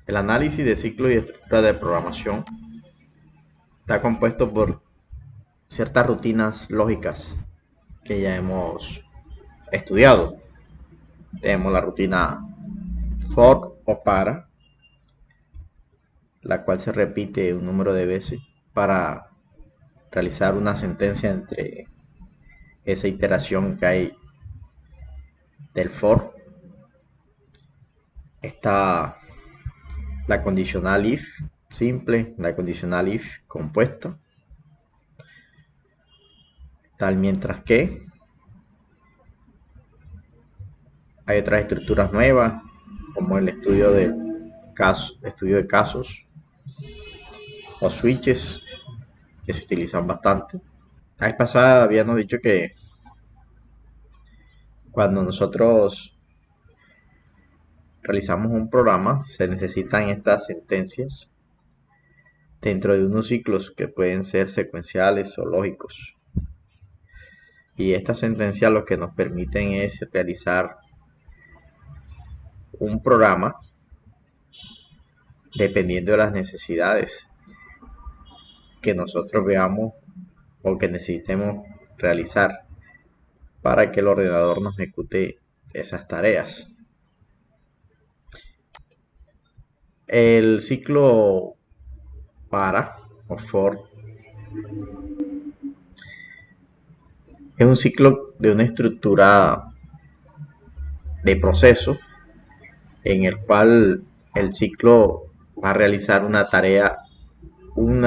El análisis de ciclo y estructura de programación está compuesto por ciertas rutinas lógicas que ya hemos estudiado. Tenemos la rutina for o para, la cual se repite un número de veces para realizar una sentencia entre esa iteración que hay del for. Está la condicional if simple, la condicional if compuesta, tal mientras que hay otras estructuras nuevas como el estudio de casos o switches que se utilizan bastante. La vez pasada habíamos dicho que cuando nosotros realizamos un programa se necesitan estas sentencias dentro de unos ciclos que pueden ser secuenciales o lógicos. Y estas sentencias lo que nos permiten es realizar un programa dependiendo de las necesidades que nosotros veamos o que necesitemos realizar para que el ordenador nos ejecute esas tareas. El ciclo para o for es un ciclo de una estructura de proceso en el cual el ciclo va a realizar una tarea un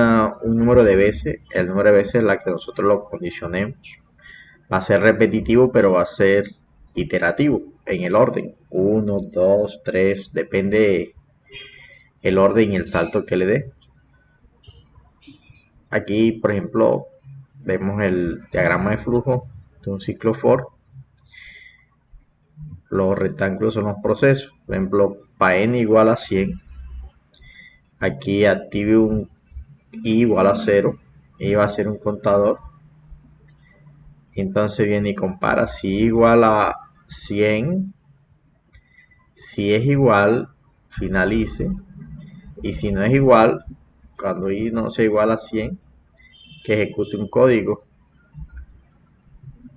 número de veces. El número de veces la que nosotros lo condicionemos va a ser repetitivo, pero va a ser iterativo en el orden 1, 2, 3, depende el orden y el salto que le dé. Aquí, por ejemplo, vemos el diagrama de flujo de un ciclo for. Los rectángulos son los procesos. Por ejemplo, para n igual a 100, aquí active un i igual a 0, y va a ser un contador. Entonces viene y compara si igual a 100, si es igual, finalice, y si no es igual, cuando i no sea igual a 100, que ejecute un código.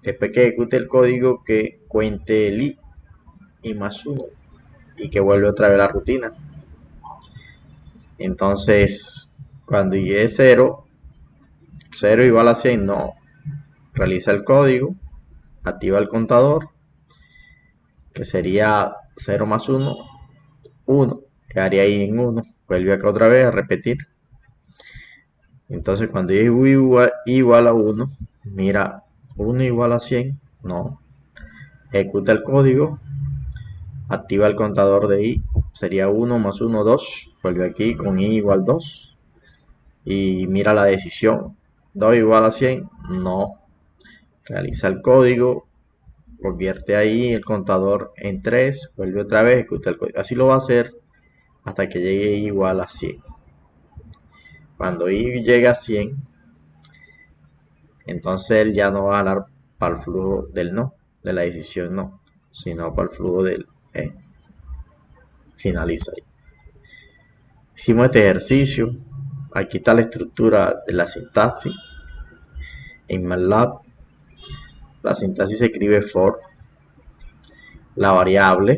Después que ejecute el código, que cuente el i más 1 y que vuelve otra vez la rutina. Entonces, cuando i es 0, 0 igual a 100, no, realiza el código, activa el contador, que sería 0 más 1, 1, quedaría ahí en 1, vuelve acá otra vez a repetir. Entonces cuando i igual a 1, mira, 1 igual a 100, no, ejecuta el código, activa el contador de i, sería 1 más 1, 2, vuelve aquí con i igual 2, y mira la decisión, 2 igual a 100, no, realiza el código, convierte ahí el contador en 3, vuelve otra vez, ejecuta el código. Así lo va a hacer hasta que llegue i igual a 100. Cuando i llega a 100, entonces él ya no va a hablar para el flujo del no, de la decisión no, sino para el flujo del finaliza ahí. Hicimos este ejercicio. Aquí está la estructura de la sintaxis. En MATLAB, la sintaxis se escribe for, la variable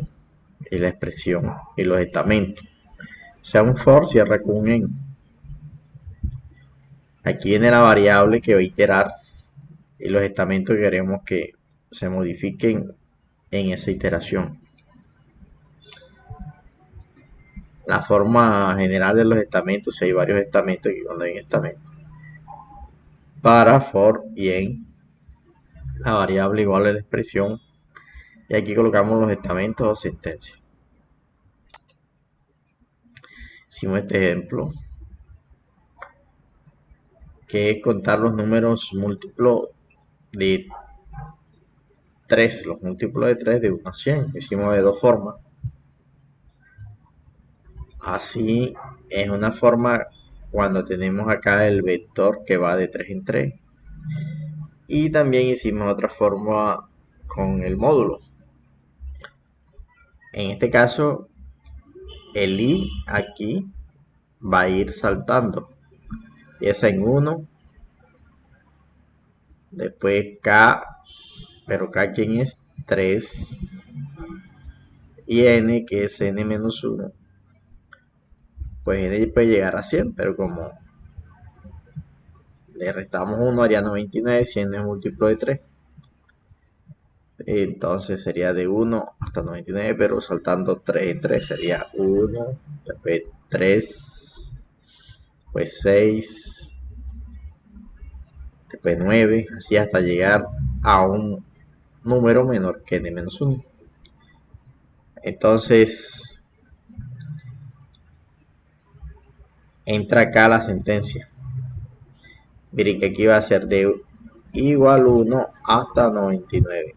y la expresión y los estamentos. O sea, un for cierra con un en. Aquí viene la variable que va a iterar y los estamentos que queremos que se modifiquen en esa iteración. La forma general de los estamentos, si hay varios estamentos, aquí cuando hay estamentos. Para, for y en, la variable igual a la expresión, y aquí colocamos los estamentos o sentencias. Hicimos este ejemplo, que es contar los números múltiplos de 3, los múltiplos de 3 de 1 a 100. Lo hicimos de dos formas. Así es una forma cuando tenemos acá el vector que va de 3 en 3. Y también hicimos otra forma con el módulo. En este caso el i aquí va a ir saltando. Empieza en 1, después k, pero k ¿quién es? 3, y n, que es n menos 1, pues n puede llegar a 100, pero como le restamos 1 haría 99, 100 es múltiplo de 3, entonces sería de 1 hasta 99, pero saltando 3 en 3 sería 1, después 3, pues 6, después 9, así hasta llegar a un número menor que n menos 1. Entonces entra acá la sentencia. Miren que aquí va a ser de igual 1 hasta 99.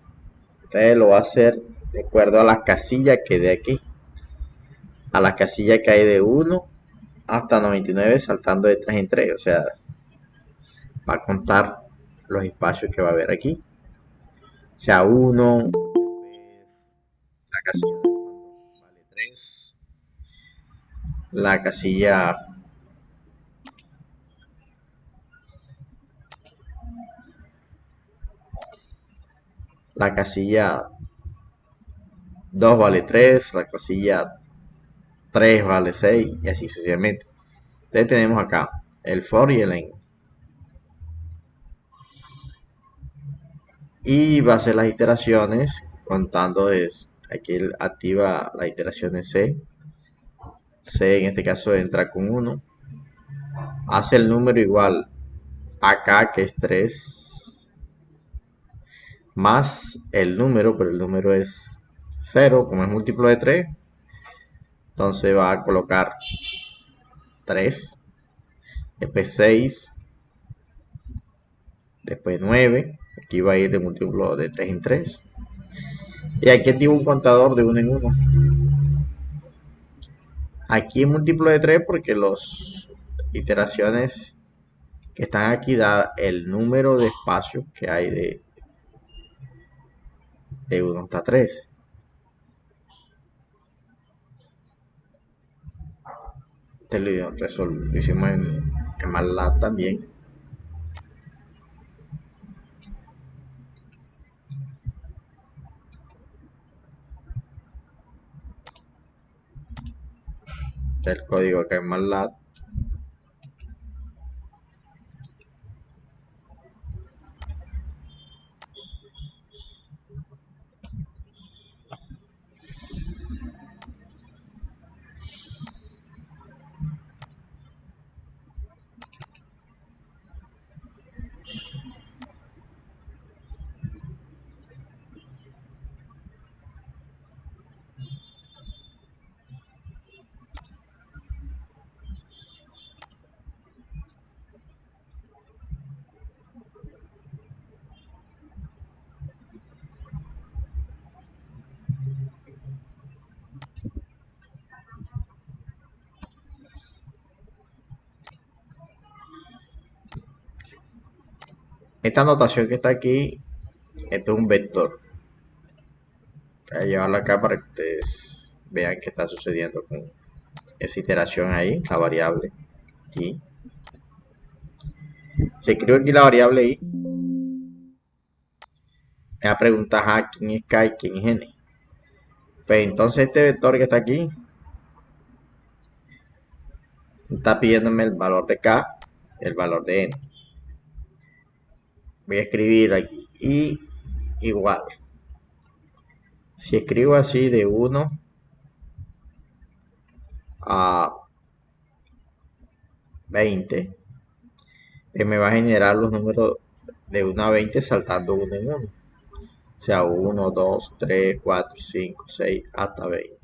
Entonces lo va a hacer de acuerdo a las casillas que de aquí. A las casillas que hay de 1 hasta 99 saltando de 3 en 3. O sea, va a contar los espacios que va a haber aquí. O sea, 1, la casilla de cuando vale 3, la casilla la casilla 2 vale 3, la casilla 3 vale 6 y así sucesivamente. Entonces tenemos acá el for y el end. Y va a hacer las iteraciones contando desde aquí él activa las iteraciones C. C en este caso entra con 1. Hace el número igual acá que es 3 más el número, pero el número es 0 como es múltiplo de 3. Entonces va a colocar 3, después 6, después 9. Aquí va a ir de múltiplo de 3 en 3. Y aquí activo un contador de 1 en 1. Aquí es múltiplo de 3 porque las iteraciones que están aquí da el número de espacios que hay de 1 hasta 3. Este lo hicimos en MATLAB también. El código acá en MATLAB. Esta notación que está aquí, esto es un vector. Voy a llevarlo acá para que ustedes vean qué está sucediendo con esa iteración ahí, la variable y se escribe aquí la variable y me va a preguntar quién es K y quién es N. Pues entonces este vector que está aquí está pidiéndome el valor de K, el valor de N. Voy a escribir aquí y igual. Si escribo así de 1 a 20, me va a generar los números de 1 a 20 saltando 1 en 1. O sea, 1, 2, 3, 4, 5, 6, hasta 20.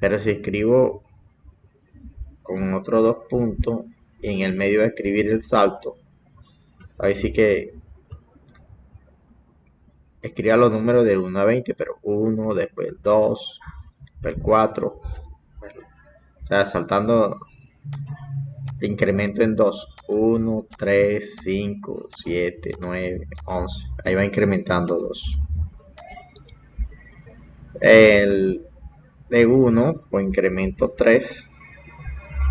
Pero si escribo con otros 2 puntos y en el medio de escribir el salto, ahí sí que escriba los números del 1 a 20, pero 1, después 2, después 4. O sea, saltando de incremento en 2. 1, 3, 5, 7, 9, 11. Ahí va incrementando 2. de 1 o incremento 3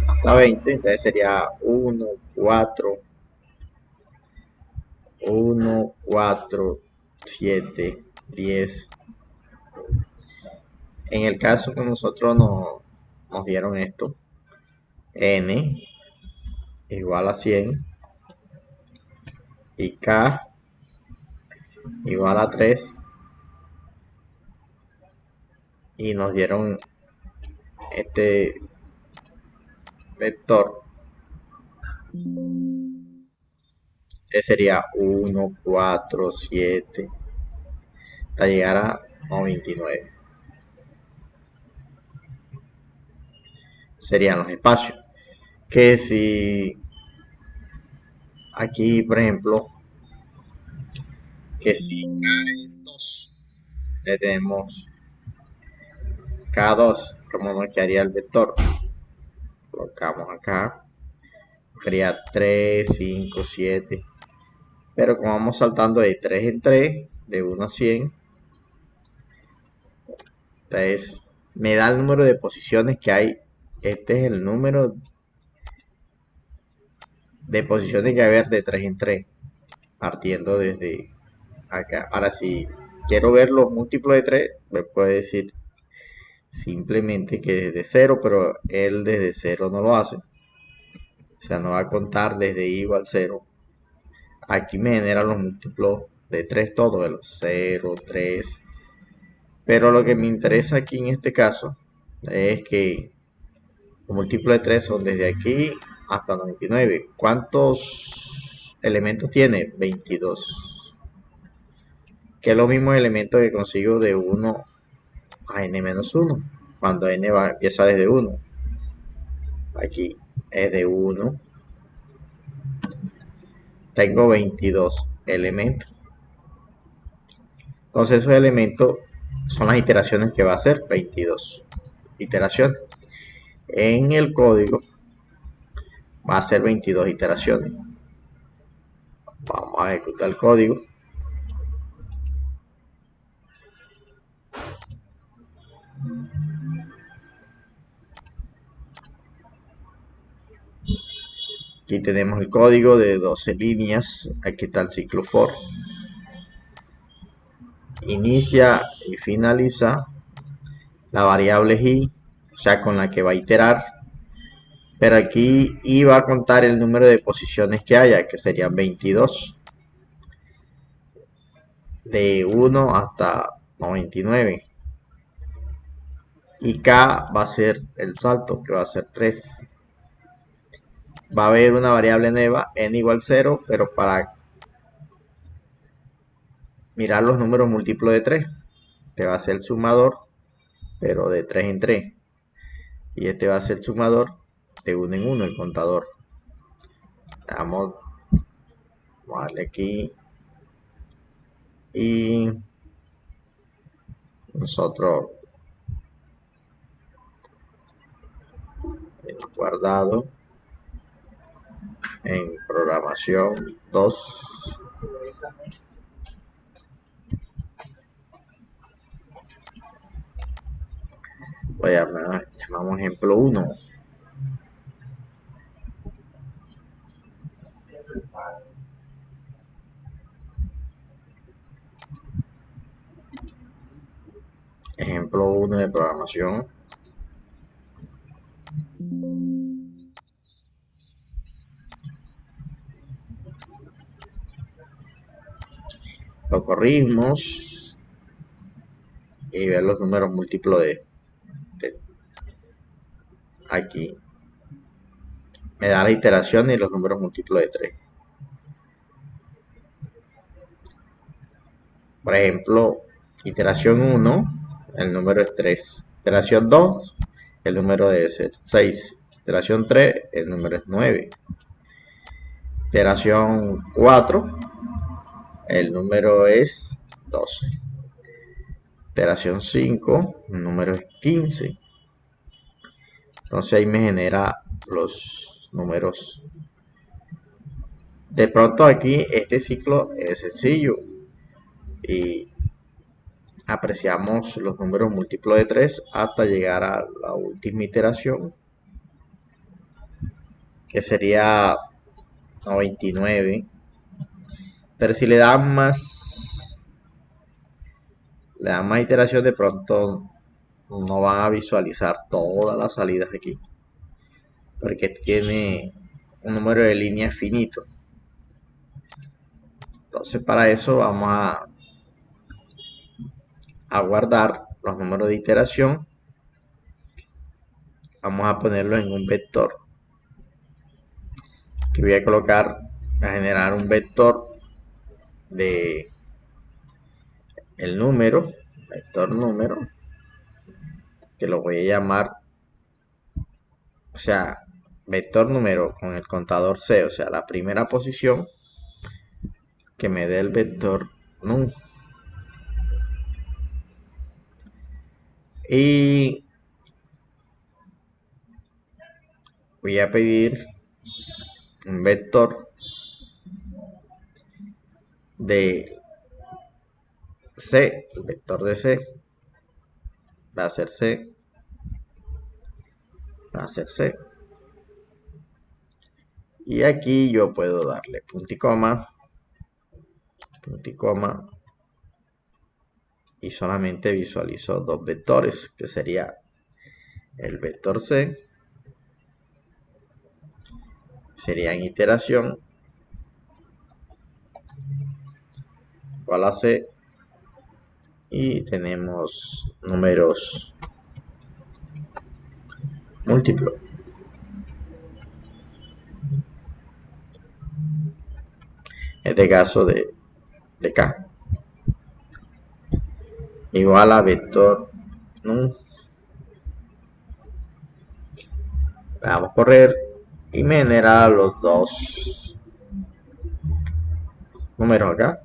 hasta 20, entonces sería 1, 4, 1, 4, 7, 10. En el caso que nosotros nos dieron esto, n igual a 100 y k igual a 3, y nos dieron este vector, este sería 1, 4, 7 hasta llegar a 99. Serían los espacios. Que si aquí, por ejemplo, que si k es 2, le tenemos k2, como nos quedaría el vector. Colocamos acá, sería 3, 5, 7. Pero como vamos saltando de 3 en 3, de 1 a 100, entonces me da el número de posiciones que hay. Este es el número de posiciones que hay haber de 3 en 3, partiendo desde acá. Ahora, si quiero ver los múltiplos de 3, me puede decir simplemente que desde 0, pero él desde 0 no lo hace. O sea, no va a contar desde i igual 0. Aquí me generan los múltiplos de 3 todos, de los 0, 3. Pero lo que me interesa aquí en este caso es que los múltiplos de 3 son desde aquí hasta 99. ¿Cuántos elementos tiene? 22. Que es lo mismo elementos que consigo de 1 a n-1, cuando n empieza desde 1. Aquí es de 1. Tengo 22 elementos. Entonces esos elementos son las iteraciones que va a hacer, 22 iteraciones. En el código va a ser 22 iteraciones. Vamos a ejecutar el código. Aquí tenemos el código de 12 líneas. Aquí está el ciclo for. Inicia y finaliza la variable i, o sea, con la que va a iterar. Pero aquí i va a contar el número de posiciones que haya, que serían 22. De 1 hasta 99. Y k va a ser el salto, que va a ser 3. Va a haber una variable nueva, n igual 0, pero para mirar los números múltiplos de 3, que va a ser el sumador, pero de 3 en 3. Y este va a ser el sumador de 1 en 1, el contador. Vamos a darle aquí. Y nosotros hemos guardado en programación 2. Llamamos ejemplo 1. Ejemplo 1 de programación. Lo corrimos y ver los números múltiplos de aquí. Me da la iteración y los números múltiplos de 3. Por ejemplo, iteración 1, el número es 3. Iteración 2, el número es 6. Iteración 3, el número es 9. Iteración 4, el número es 12. Iteración 5, el número es 15. Entonces ahí me genera los números. De pronto aquí este ciclo es sencillo y apreciamos los números múltiplos de 3 hasta llegar a la última iteración, que sería 99. Pero si le dan más iteración, de pronto no van a visualizar todas las salidas aquí, porque tiene un número de líneas finito. Entonces para eso vamos a guardar los números de iteración. Vamos a ponerlos en un vector, que voy a colocar, a generar un vector de el número, vector número, que lo voy a llamar, o sea, vector número con el contador C, o sea, la primera posición que me dé el vector num. Y voy a pedir un vector de C, el vector de C va a ser C, va a ser C. Y aquí yo puedo darle punto y coma, y solamente visualizo dos vectores, que sería el vector C, sería en iteración, igual a C, y tenemos números múltiplos. En este caso de K, igual a vector num. Le damos a correr y me genera los dos números acá.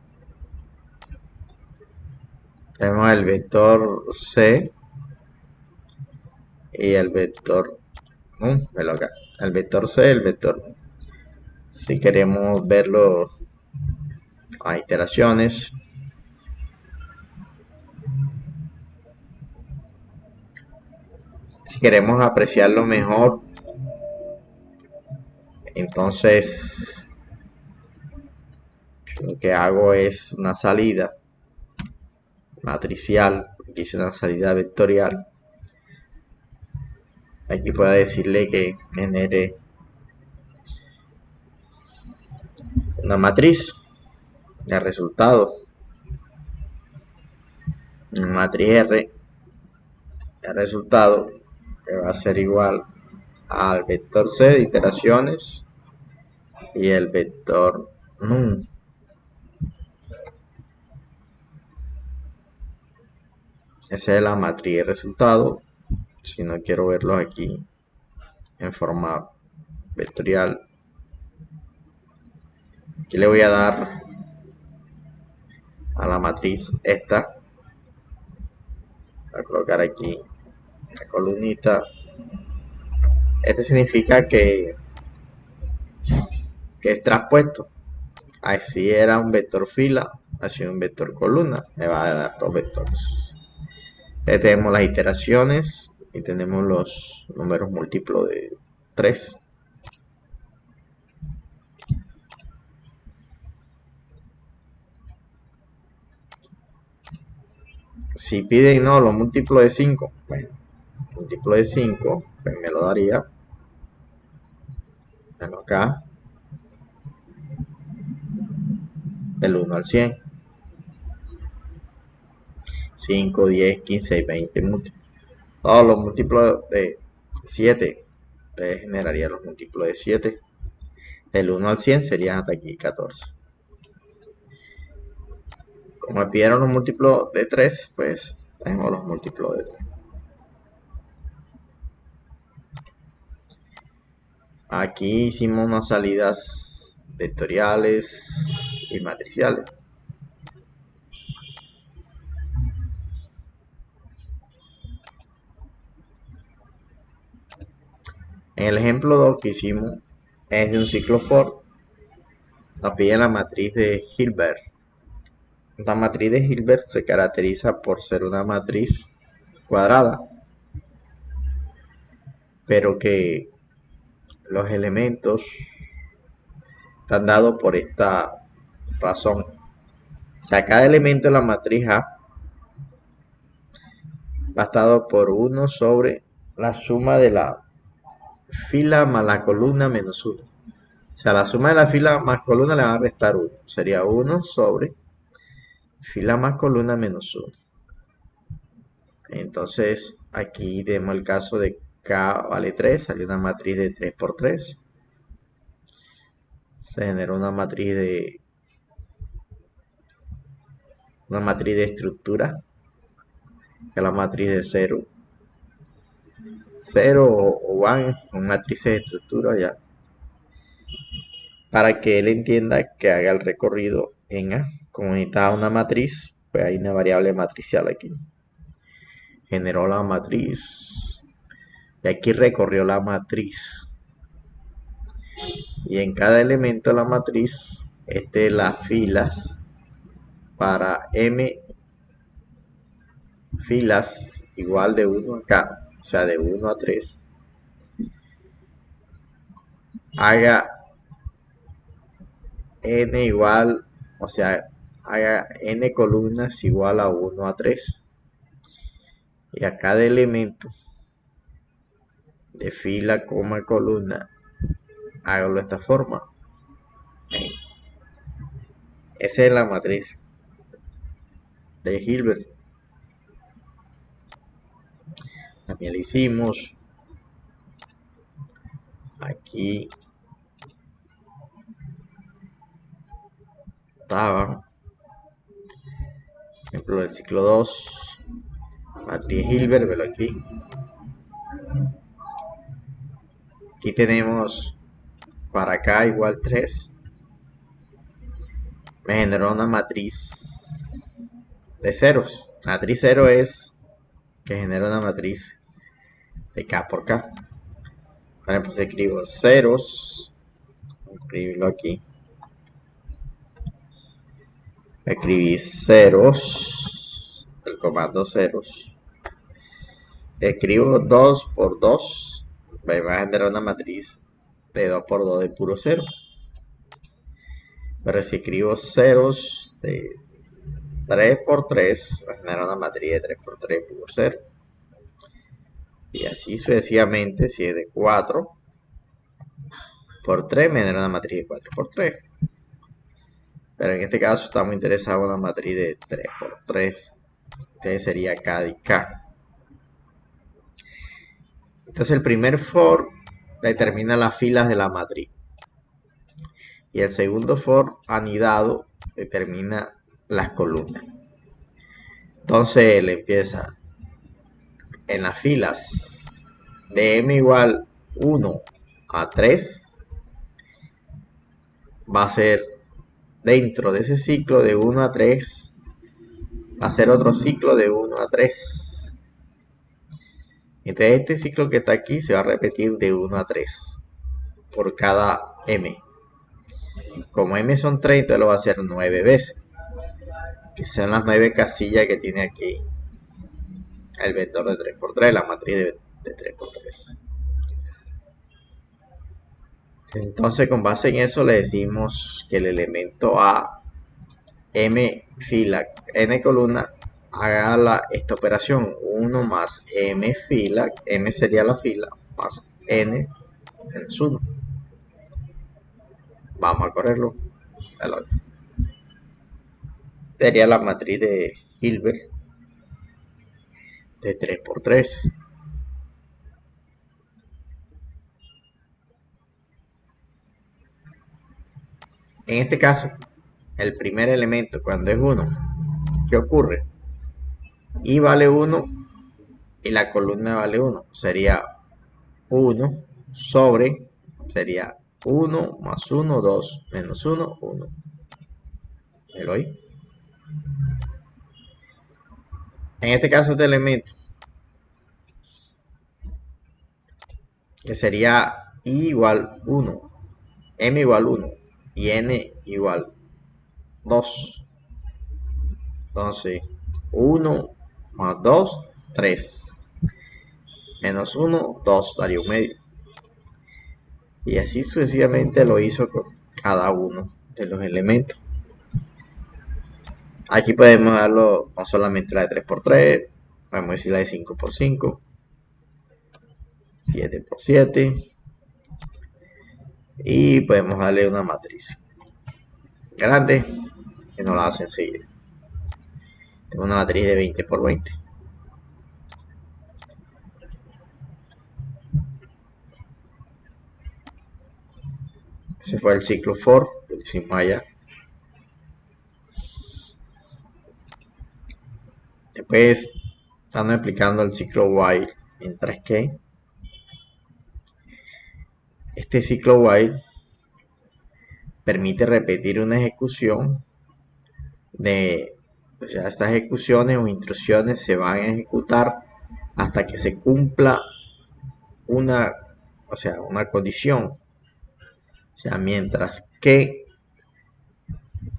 Tenemos el vector C y el vector num, acá. El vector C, el vector num. Si queremos verlo a iteraciones, si queremos apreciarlo mejor, entonces lo que hago es una salida matricial, aquí hice una salida vectorial. Aquí puedo decirle que genere una matriz de resultado, una matriz R de resultado, que va a ser igual al vector C de iteraciones y el vector num. Esa es la matriz de resultado. Si no quiero verlo aquí en forma vectorial, aquí le voy a dar a la matriz esta, voy a colocar aquí la columnita. Este significa que es traspuesto. Así era un vector fila, así un vector columna, me va a dar dos vectores. Tenemos las iteraciones y tenemos los números múltiplos de 3. Si piden no los múltiplos de 5, bueno, múltiplo de 5 pues me lo daría, bueno, acá, del 1 al 100, 5, 10, 15 y 20 múltiplos. Todos los múltiplos de 7, ustedes generarían los múltiplos de 7. Del 1 al 100 serían hasta aquí 14. Como me pidieron los múltiplos de 3, pues tengo los múltiplos de 3. Aquí hicimos unas salidas vectoriales y matriciales. En el ejemplo 2 que hicimos es de un ciclo for. Nos piden la matriz de Hilbert. La matriz de Hilbert se caracteriza por ser una matriz cuadrada, pero que los elementos están dados por esta razón. O sea, cada elemento de la matriz A va dado por 1 sobre la suma de la fila más la columna menos 1. O sea, la suma de la fila más columna le va a restar 1. Sería 1 sobre fila más columna menos 1. Entonces, aquí tenemos el caso de K vale 3, sale una matriz de 3 por 3. Se generó una matriz de estructura, que es la matriz de 0. 0 o 1 son matrices de estructura ya. Para que él entienda que haga el recorrido en A. Como necesitaba una matriz, pues hay una variable matricial aquí. Generó la matriz. Y aquí recorrió la matriz. Y en cada elemento de la matriz, las filas para M filas igual de 1 acá, o sea, de 1 a 3, haga n igual, o sea, haga n columnas igual a 1 a 3. Y a cada elemento de fila, coma, columna, hágalo de esta forma. Esa es la matriz de Hilbert. También le hicimos aquí. Estaba ejemplo del ciclo 2, matriz Hilbert, velo aquí. Aquí tenemos para acá igual 3. Me generó una matriz de ceros. Matriz 0 es que genera una matriz de K por K. Vale, pues escribo ceros. Voy a escribirlo aquí. Escribí ceros. El comando ceros. Escribo 2 por 2. Me va a generar una matriz de 2 por 2 de puro 0. Pero si escribo ceros de 3 por 3, va a generar una matriz de 3 por 3 puro 0. Y así sucesivamente, si es de 4 por 3, me genera una matriz de 4 por 3. Pero en este caso estamos interesados en una matriz de 3 por 3. Entonces sería K de K. Entonces el primer for determina las filas de la matriz. Y el segundo for anidado determina las columnas. Entonces él empieza en las filas de m igual 1 a 3. Va a ser dentro de ese ciclo de 1 a 3. Va a ser otro ciclo de 1 a 3. Entonces este ciclo que está aquí se va a repetir de 1 a 3 por cada m. Como m son 3, entonces lo va a hacer 9 veces, que son las 9 casillas que tiene aquí el vector de 3 por 3, la matriz de 3 por 3. Entonces con base en eso le decimos que el elemento A, m fila, n columna, haga esta operación 1 más m fila, m sería la fila, más n menos 1. Vamos a correrlo. Sería la matriz de Hilbert de 3 por 3. En este caso, el primer elemento cuando es 1, ¿qué ocurre? Y vale 1 y la columna vale 1. Sería 1 sobre, sería 1 más 1, 2, menos 1, 1. ¿Velo ahí? En este caso este elemento, que sería I igual 1, M igual 1 y N igual 2. Entonces, 1 más 2, 3. Menos 1, 2, daría un medio. Y así sucesivamente lo hizo con cada uno de los elementos. Aquí podemos darlo no solamente la de 3 por 3, podemos decir la de 5 por 5, 7 por 7, y podemos darle una matriz grande que nos la hace enseguida. Tengo una matriz de 20 por 20. Ese fue el ciclo for, lo hicimos allá. Después están aplicando el ciclo while, mientras que este ciclo while permite repetir una ejecución o sea, estas ejecuciones o instrucciones se van a ejecutar hasta que se cumpla una condición. O sea, mientras que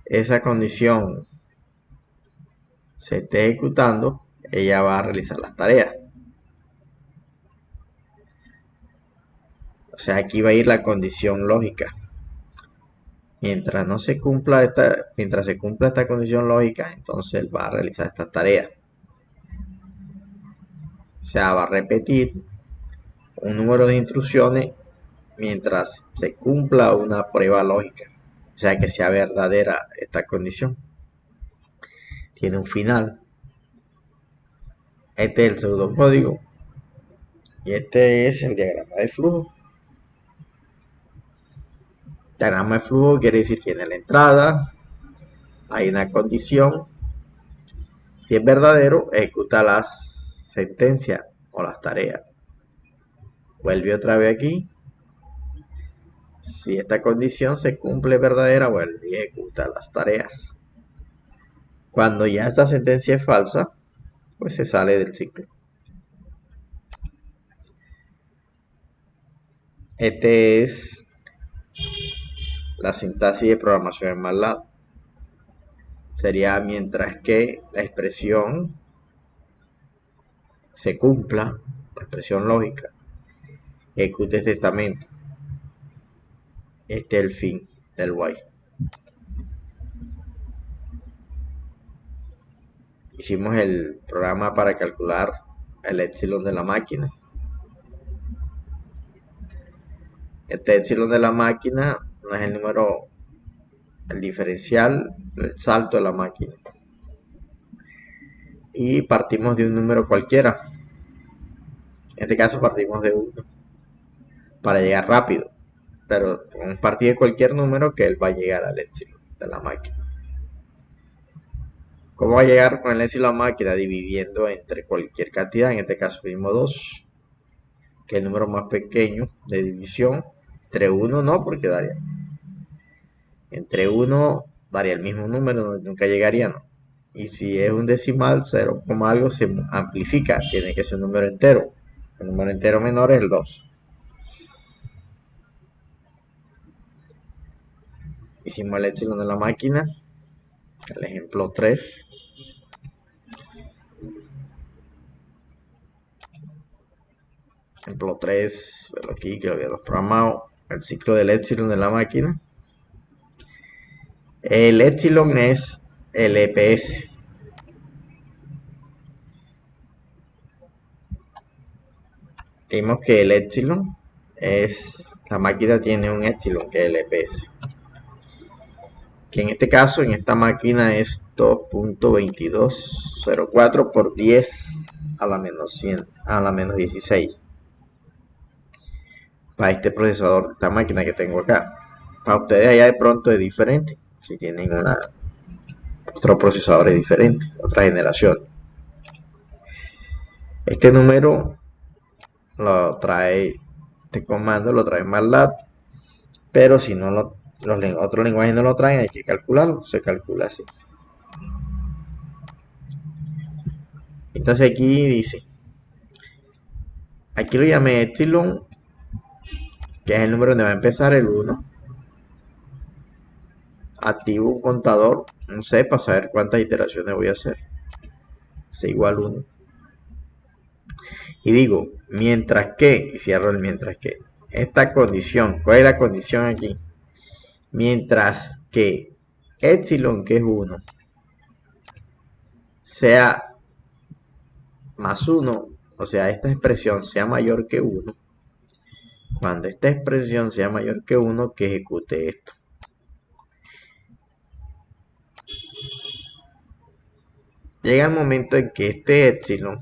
esa condición se esté ejecutando, ella va a realizar las tareas. O sea, aquí va a ir la condición lógica. Mientras se cumpla esta condición lógica, entonces él va a realizar estas tareas. O sea, va a repetir un número de instrucciones mientras se cumpla una prueba lógica. O sea, que sea verdadera esta condición. Tiene un final. Este es el pseudocódigo. Y este es el diagrama de flujo. Diagrama de flujo quiere decir que tiene la entrada, hay una condición. Si es verdadero, ejecuta las sentencias o las tareas. Vuelve otra vez aquí. Si esta condición se cumple verdadera, vuelve y ejecuta las tareas. Cuando ya esta sentencia es falsa, pues se sale del ciclo. Este es la sintaxis de programación en MATLAB. Sería mientras que la expresión se cumpla, la expresión lógica, ejecute este testamento. Este es el fin del while. Hicimos el programa para calcular el epsilon de la máquina. Este epsilon de la máquina no es el número, el diferencial, el salto de la máquina. Y partimos de un número cualquiera. En este caso partimos de 1 para llegar rápido. Pero podemos partir de cualquier número que él va a llegar al epsilon de la máquina. ¿Cómo va a llegar con el epsilon de la máquina? Dividiendo entre cualquier cantidad. En este caso mismo 2, que es el número más pequeño de división. Entre 1 no, porque daría. Entre 1 daría el mismo número, nunca llegaría, ¿no? Y si es un decimal, 0, algo se amplifica, tiene que ser un número entero. El número entero menor es el 2. Hicimos el epsilon de la máquina, el ejemplo 3. Ejemplo 3, verlo aquí que lo habíamos programado, el ciclo del epsilon de la máquina. El epsilon es el EPS. Vimos que el epsilon es, la máquina tiene un epsilon que es el EPS. Que en este caso, en esta máquina es 2.2204 por 10 a la menos 100, a la menos 16. Para este procesador de esta máquina que tengo acá. Para ustedes allá de pronto es diferente. Si tienen otro procesador es diferente, otra generación. Este número lo trae, este comando lo trae MATLAB, pero si no los otros lenguajes no lo traen, hay que calcularlo, se calcula así. Entonces aquí dice, aquí lo llamé epsilon, que es el número donde va a empezar el 1. Activo un contador un C para saber cuántas iteraciones voy a hacer. C igual 1. Y digo, mientras que, y cierro el mientras que, esta condición, ¿cuál es la condición aquí? Mientras que epsilon, que es 1, sea más 1, o sea, esta expresión sea mayor que 1, cuando esta expresión sea mayor que 1, que ejecute esto. Llega el momento en que este epsilon,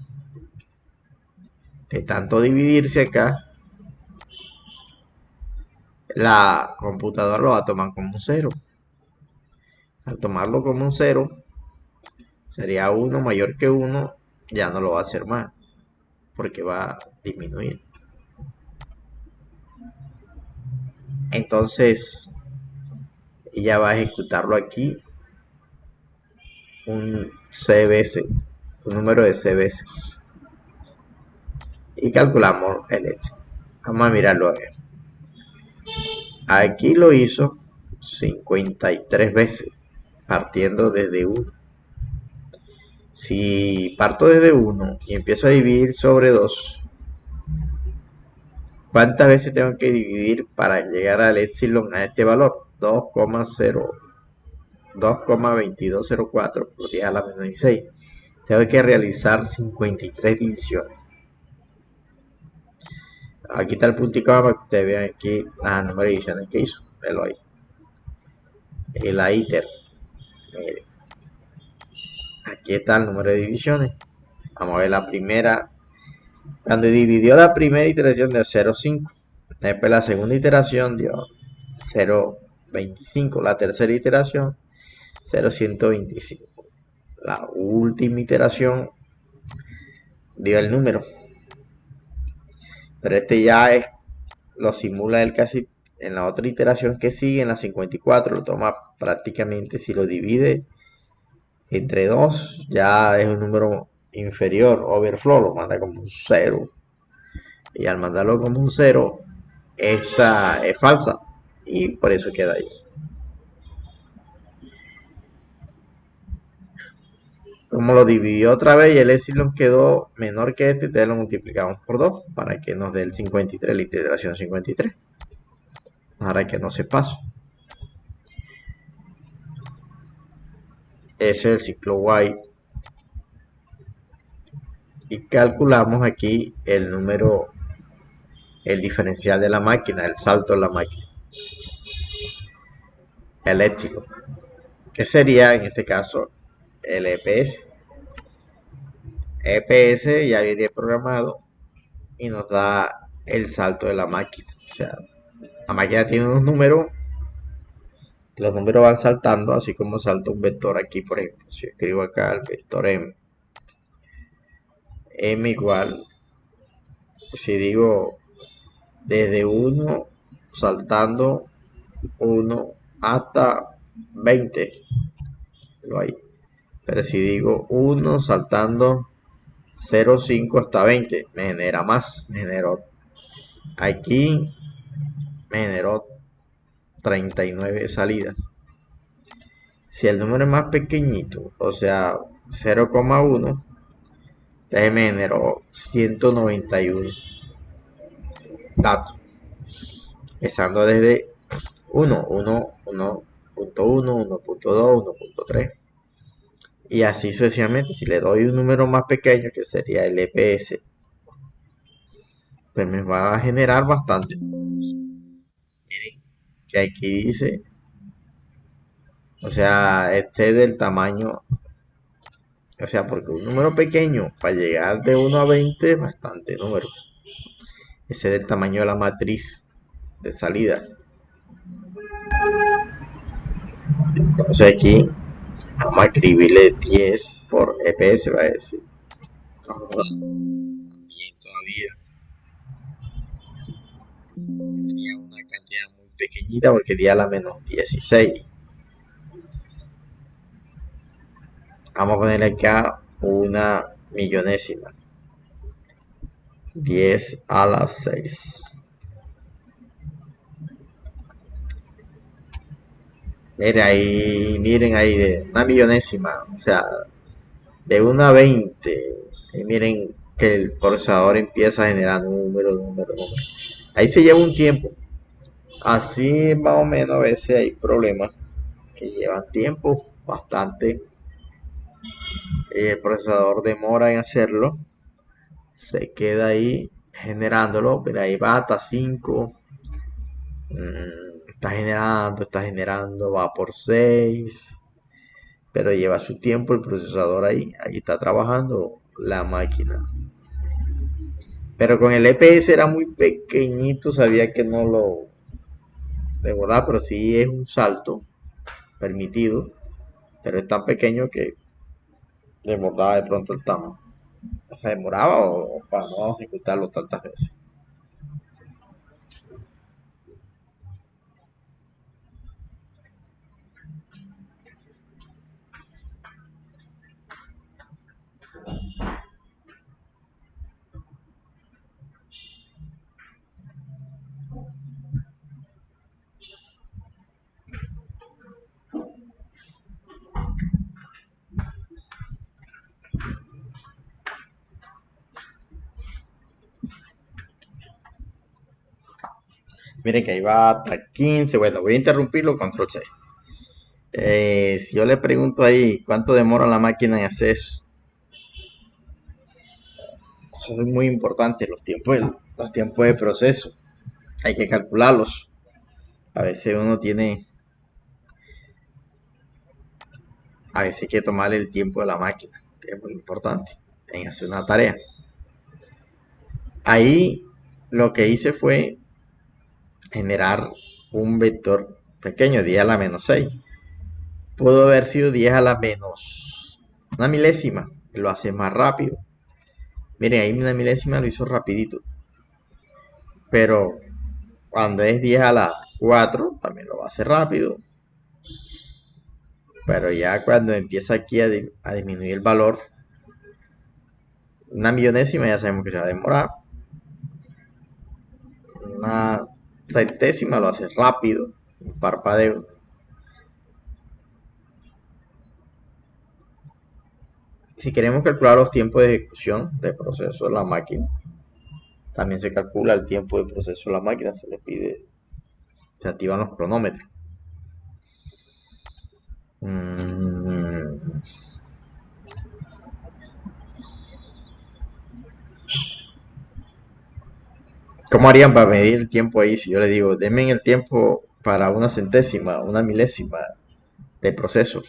de tanto dividirse acá, la computadora lo va a tomar como un 0. Al tomarlo como un 0, sería 1 mayor que 1, ya no lo va a hacer más, porque va a disminuir. Entonces, ella va a ejecutarlo aquí un C veces, un número de C veces. Y calculamos el hecho. Vamos a mirarlo a ver. Aquí lo hizo 53 veces, partiendo desde 1. Si parto desde 1 y empiezo a dividir sobre 2, ¿cuántas veces tengo que dividir para llegar al epsilon a este valor? 2,2204 por 10 a la menos 16. Tengo que realizar 53 divisiones. Aquí está el puntico para que ustedes vean aquí las números de divisiones que hizo. Velo ahí. Y la iter. Mire. Aquí está el número de divisiones. Vamos a ver la primera. Cuando dividió la primera iteración dio 0,5. Después la segunda iteración dio 0,25. La tercera iteración 0,125. La última iteración dio el número. Pero este ya es, lo simula él casi en la otra iteración que sigue, en la 54. Lo toma prácticamente, si lo divide entre 2, ya es un número inferior. Overflow lo manda como un 0. Y al mandarlo como un 0, esta es falsa. Y por eso queda ahí. Como lo dividió otra vez y el epsilon quedó menor que este, entonces lo multiplicamos por 2 para que nos dé el 53, la iteración 53. Para que no se pase. Ese es el ciclo while. Y calculamos aquí el número, el diferencial de la máquina, el salto de la máquina. El epsilon. Que sería en este caso el EPS. EPS ya viene programado y nos da el salto de la máquina. O sea, la máquina tiene unos números, los números van saltando, así como salta un vector aquí, por ejemplo. Si escribo acá el vector M igual, si digo desde 1 saltando 1 hasta 20, lo hay. Pero si digo 1 saltando 0,5 hasta 20, me genera más, me generó aquí, me generó 39 salidas. Si el número es más pequeñito, o sea 0,1, entonces me generó 191 datos, empezando desde 1, 1.1, 1.2, 1.3 y así sucesivamente. Si le doy un número más pequeño, que sería el EPS, pues me va a generar bastante. Miren que aquí dice, o sea, excede el tamaño, o sea, porque un número pequeño para llegar de 1 a 20 es bastante números. Excede el tamaño de la matriz de salida. Entonces aquí vamos a escribirle 10 por EPS, va a decir. Bien, todavía sería una cantidad muy pequeñita porque di a la menos 16. Vamos a ponerle acá una millonésima. 10 a la 6. miren ahí, de una millonésima, o sea, de 1 a 20. Y miren que el procesador empieza generando número. Ahí se lleva un tiempo. Así más o menos a veces hay problemas que llevan tiempo bastante. El procesador demora en hacerlo. Se queda ahí generándolo, pero ahí va hasta 5. Está generando, va por 6. Pero lleva su tiempo el procesador ahí está trabajando la máquina. Pero con el EPS era muy pequeñito, sabía que no lo de verdad, pero sí es un salto permitido, pero es tan pequeño que desbordaba de pronto el tamaño. Se demoraba o para no ejecutarlo tantas veces. Miren que ahí va hasta 15. Bueno, voy a interrumpirlo, control C. Si yo le pregunto ahí cuánto demora la máquina en hacer eso, eso es muy importante, los tiempos de proceso. Hay que calcularlos. A veces uno tiene, a veces hay que tomar el tiempo de la máquina, que es muy importante en hacer una tarea. Ahí lo que hice fue generar un vector pequeño, 10 a la menos 6. Pudo haber sido 10 a la menos una milésima, lo hace más rápido. Miren, ahí una milésima lo hizo rapidito. Pero cuando es 10 a la 4, también lo va a hacer rápido. Pero ya cuando empieza aquí a disminuir el valor, una millonésima ya sabemos que se va a demorar. Una centésima lo hace rápido, un parpadeo. Si queremos calcular los tiempos de ejecución de proceso de la máquina, también se calcula el tiempo de proceso de la máquina, se le pide, se activan los cronómetros. Mm, ¿Cómo harían para medir el tiempo ahí? Si yo le digo, denme el tiempo para una centésima, una milésima de proceso.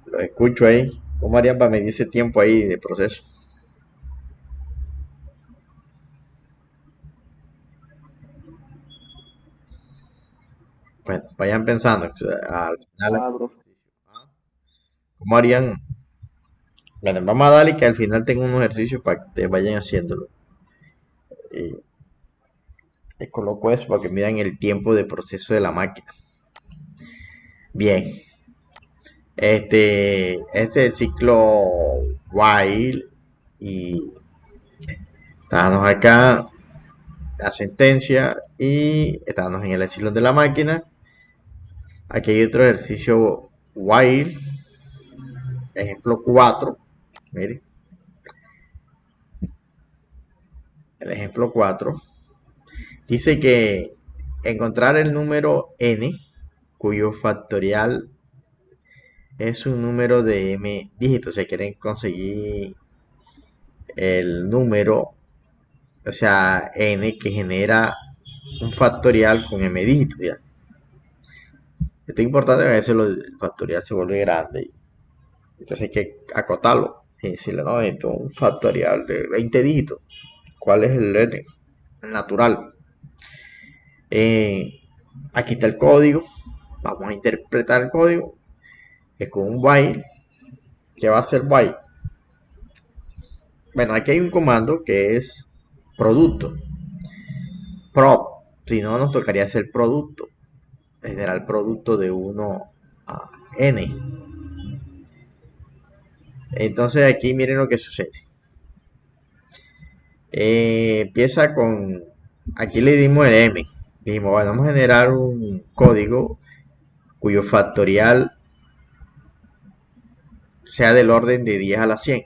Lo escucho ahí. ¿Cómo harían para medir ese tiempo ahí de proceso? Bueno, vayan pensando. O sea, al final, Cuadros. ¿cómo harían? Bueno, vamos a darle que al final tengo unos ejercicios para que ustedes vayan haciéndolo. Y les coloco eso para que midan el tiempo de proceso de la máquina. Bien, este es el ciclo while y estábamos acá la sentencia y estábamos en el ciclo de la máquina. Aquí hay otro ejercicio while, ejemplo 4. Miren, el ejemplo 4 dice que encontrar el número n cuyo factorial es un número de m dígitos. Se quieren conseguir el número, o sea, n que genera un factorial con m dígitos. ¿Ya? Esto es importante, a veces el factorial se vuelve grande. Entonces hay que acotarlo y decirle, no, esto es un factorial de 20 dígitos. ¿Cuál es el n? El natural. Eh, Aquí está el código. Vamos a interpretar el código. Es con un while. ¿Qué va a hacer while? Bueno, aquí hay un comando que es producto. Prop. Si no, nos tocaría hacer producto. Generar el producto de 1 a n. Entonces aquí miren lo que sucede. Empieza con, aquí le dimos el M. Dijimos, bueno, vamos a generar un código cuyo factorial sea del orden de 10 a la 100.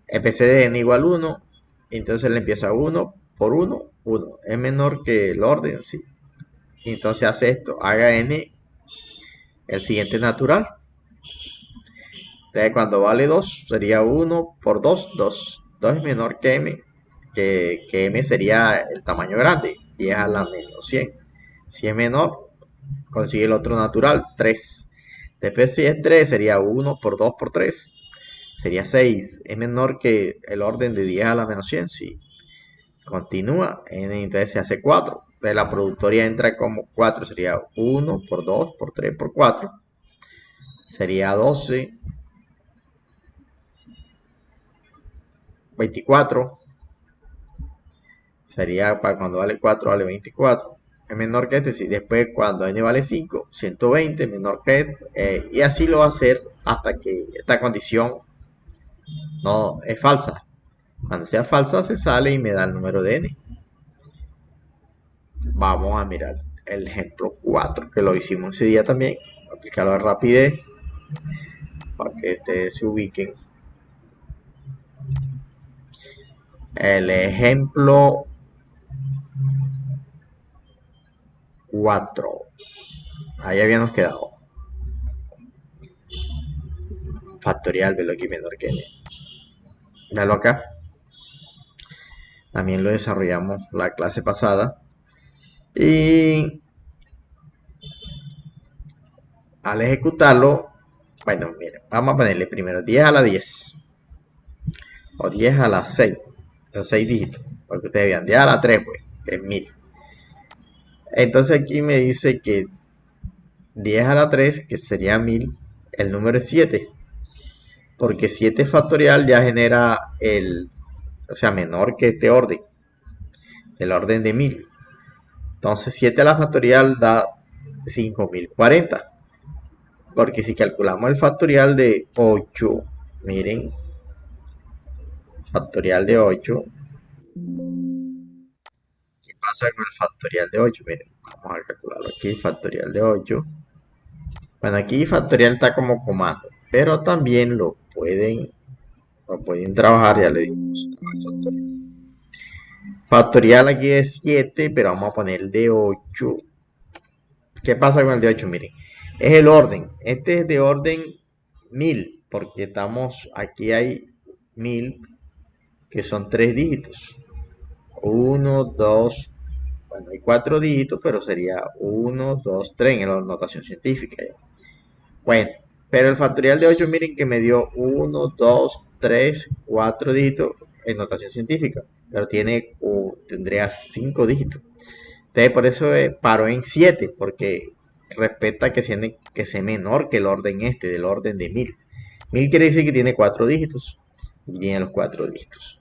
Empecé de n igual 1, entonces le empieza 1 por 1, 1. Es menor que el orden, sí. Entonces hace esto, haga n el siguiente natural. Entonces cuando vale 2 sería 1 por 2, 2. 2 es menor que m, que m sería el tamaño grande, 10 a la menos 100. Si es menor, consigue el otro natural, 3. Después si es 3 sería 1 por 2 por 3. Sería 6. Es menor que el orden de 10 a la menos 100, sí. Continúa, entonces se hace 4. Entonces la productoria entra como 4, sería 1 por 2 por 3 por 4. Sería 12. 24. Sería para cuando vale 4, vale 24. Es menor que este, sí. Después cuando n vale 5, 120, menor que este. Y así lo va a hacer hasta que esta condición no es falsa. Cuando sea falsa se sale y me da el número de n. Vamos a mirar el ejemplo 4 que lo hicimos ese día también. Aplicarlo a rapidez para que ustedes se ubiquen. El ejemplo 4. Ahí habíamos quedado. Factorial velo aquí menor que n. Dalo acá. También lo desarrollamos la clase pasada. Y al ejecutarlo, bueno, miren, vamos a ponerle primero 10 a la 10. O 10 a la 6. Los 6 dígitos. Porque ustedes vean, 10 a la 3, pues, que es 1000. Entonces aquí me dice que 10 a la 3, que sería 1000, el número es 7. Porque 7 factorial ya genera o sea, menor que este orden, del orden de 1000. Entonces 7 a la factorial da 5040. Porque si calculamos el factorial de 8, miren, factorial de 8, ¿qué pasa con el factorial de 8? Miren, vamos a calcularlo aquí, factorial de 8. Bueno, aquí factorial está como comando, pero también lo pueden trabajar, ya le dimos factorial. Factorial aquí es 7, pero vamos a poner el de 8. ¿Qué pasa con el de 8? Miren, es el orden. Este es de orden 1000, porque aquí hay 1000, que son 3 dígitos. 1, 2, bueno, hay 4 dígitos, pero sería 1, 2, 3 en la notación científica. Bueno, pero el factorial de 8, miren que me dio 1, 2, 3, 4 dígitos en notación científica, pero tendría 5 dígitos. Entonces, por eso paró en 7, porque respeta que sea menor que el orden del orden de 1000. 1000 quiere decir que tiene 4 dígitos, y tiene los 4 dígitos.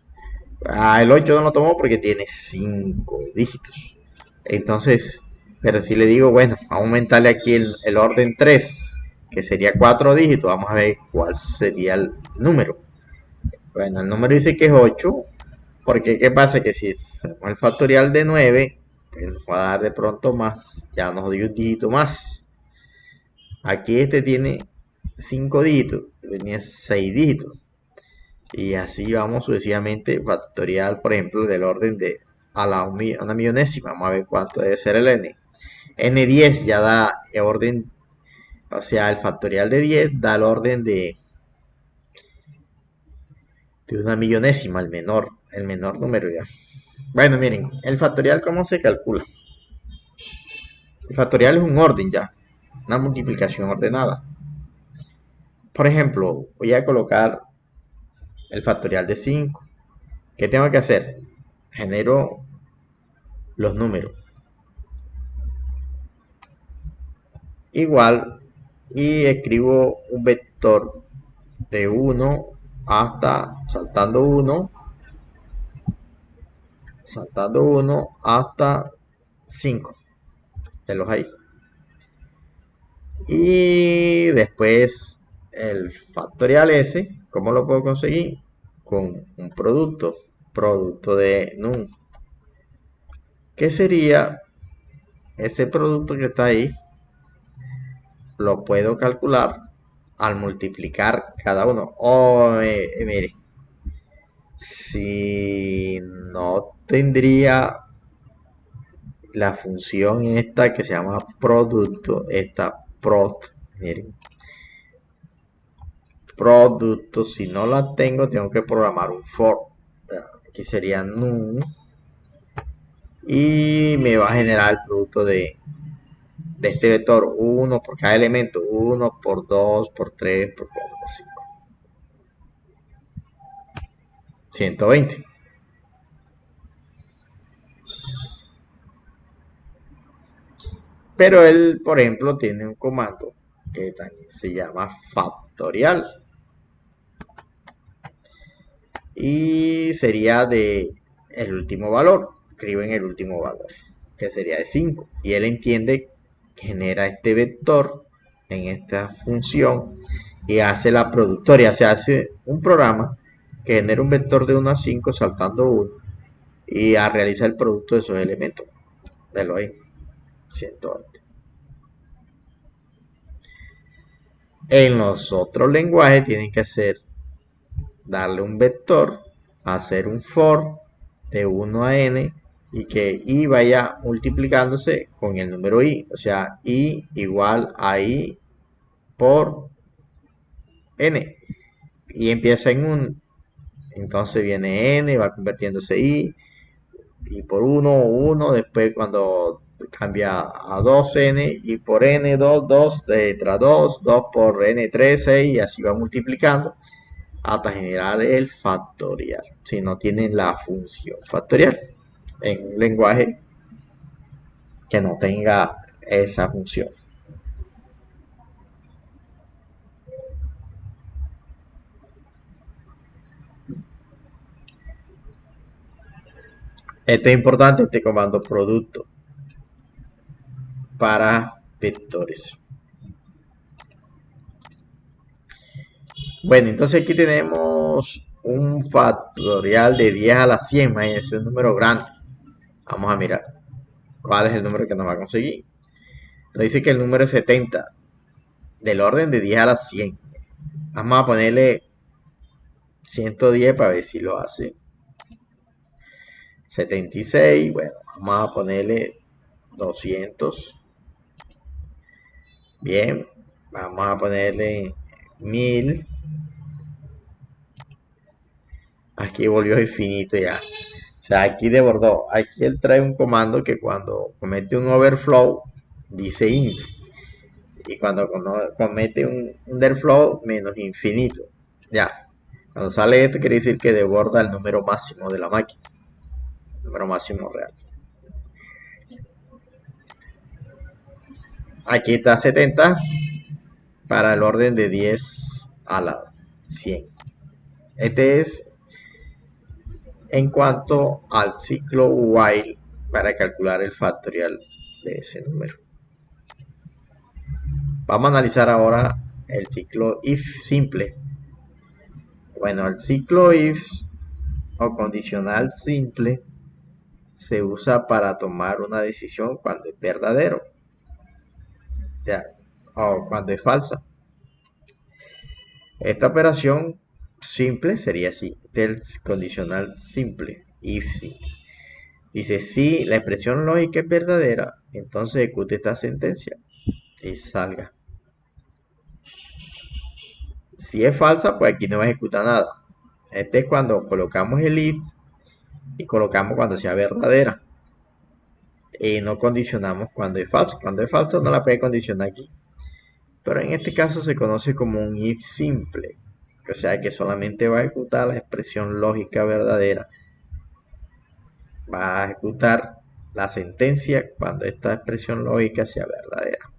El 8 no lo tomó porque tiene 5 dígitos. Entonces, pero si le digo, bueno, vamos a aumentarle aquí el orden 3, que sería 4 dígitos. Vamos a ver cuál sería el número. Bueno, el número dice que es 8, porque ¿qué pasa? Que si hacemos el factorial de 9, pues nos va a dar de pronto más, ya nos dio un dígito más. Aquí este tiene 5 dígitos, tenía 6 dígitos. Y así vamos sucesivamente, factorial, por ejemplo, del orden de una millonésima. Vamos a ver cuánto debe ser el n. N10 ya da el orden, o sea, el factorial de 10 da el orden de una millonésima, el menor número ya. Bueno, miren, el factorial, ¿cómo se calcula? El factorial es un orden ya, una multiplicación ordenada. Por ejemplo, voy a colocar el factorial de 5. ¿Qué tengo que hacer? Genero los números. Igual, y escribo un vector de 1 hasta, saltando 1 hasta 5 de los ahí. Y después el factorial S, ¿cómo lo puedo conseguir? Con un producto de num. ¿Qué sería ese producto que está ahí? Lo puedo calcular al multiplicar cada uno. Mire, si no tendría la función esta que se llama producto, esta prod, miren, producto, si no la tengo que programar un for. Aquí sería num y me va a generar el producto de este vector 1 por cada elemento, 1 por 2 por 3 por 4 por 5, 120. Pero él, por ejemplo, tiene un comando que también se llama factorial y sería de el último valor. Escriben el último valor, que sería de 5, y él entiende que genera este vector en esta función y hace la productoria. Se hace un programa que genera un vector de 1 a 5 saltando 1 y a realizar el producto de esos elementos. Velo ahí, 120. En los otros lenguajes tienen que hacer, darle un vector, hacer un for de 1 a n y que i vaya multiplicándose con el número i, o sea, i igual a i por n, y empieza en 1, entonces viene n, va convirtiéndose i por 1, después cuando cambia a 2n y por n, 2 tras 2 por n, 3, 6 y así va multiplicando hasta generar el factorial, si no tienen la función factorial en un lenguaje que no tenga esa función. Esto es importante, este comando producto para vectores. Bueno, entonces aquí tenemos un factorial de 10 a la 100, es un número grande. Vamos a mirar cuál es el número que nos va a conseguir. Nos dice que el número es 70, del orden de 10 a la 100. Vamos a ponerle 110 para ver si lo hace. 76, bueno, vamos a ponerle 200. Bien, vamos a ponerle 1000. Aquí volvió infinito ya. O sea, aquí desbordó. Aquí él trae un comando que cuando comete un overflow dice inf. Y cuando comete un underflow menos infinito. Ya. Cuando sale esto quiere decir que desborda el número máximo de la máquina. El número máximo real. Aquí está 70 para el orden de 10 a la 100. Este es en cuanto al ciclo while para calcular el factorial de ese número. Vamos a analizar ahora el ciclo if simple. Bueno, el ciclo if o condicional simple se usa para tomar una decisión cuando es verdadero, ya, o cuando es falsa. Esta operación simple sería así, del condicional simple, if simple. Dice, si la expresión lógica es verdadera, entonces ejecute esta sentencia y salga. Si es falsa, pues aquí no va a ejecutar nada. Este es cuando colocamos el if y colocamos cuando sea verdadera. Y no condicionamos cuando es falso. Cuando es falso no la puede condicionar aquí. Pero en este caso se conoce como un if simple. O sea que solamente va a ejecutar la expresión lógica verdadera. Va a ejecutar la sentencia cuando esta expresión lógica sea verdadera.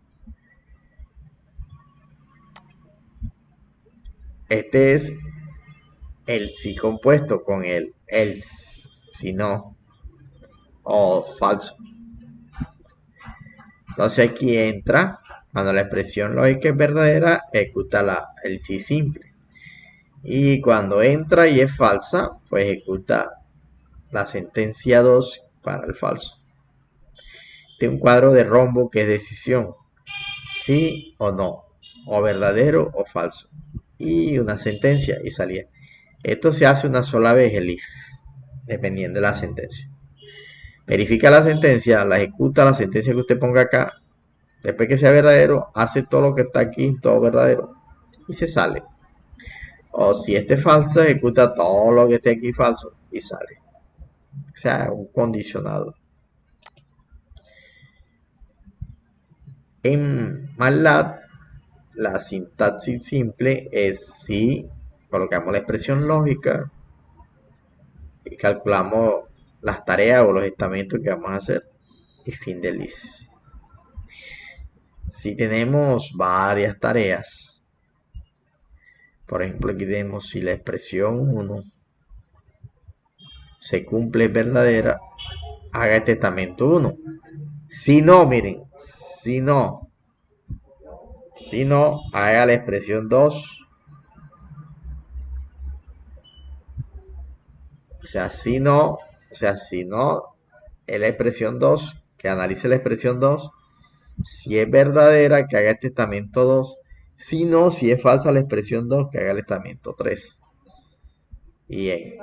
Este es el si compuesto con el else, si no, o falso. Entonces aquí entra Cuando la expresión lógica es verdadera, ejecuta el si simple. Y cuando entra y es falsa, pues ejecuta la sentencia 2 para el falso. De un cuadro de rombo que es decisión, sí o no, o verdadero o falso. Y una sentencia y salida. Esto se hace una sola vez el if, dependiendo de la sentencia. Verifica la sentencia, la ejecuta la sentencia que usted ponga acá. Después que sea verdadero, hace todo lo que está aquí, todo verdadero, y se sale. O si este es falso, ejecuta todo lo que esté aquí falso y sale. O sea, un condicionado. En MATLAB, la sintaxis simple es si colocamos la expresión lógica y calculamos las tareas o los estamentos que vamos a hacer y fin del if. Si tenemos varias tareas, por ejemplo, aquí tenemos si la expresión 1 se cumple verdadera, haga este estamento 1. Si no, miren, si no, haga la expresión 2. O sea, si no, es la expresión 2, que analice la expresión 2. Si es verdadera, que haga el estamento 2. Si no, si es falsa la expresión 2, que haga el estamento 3. Bien.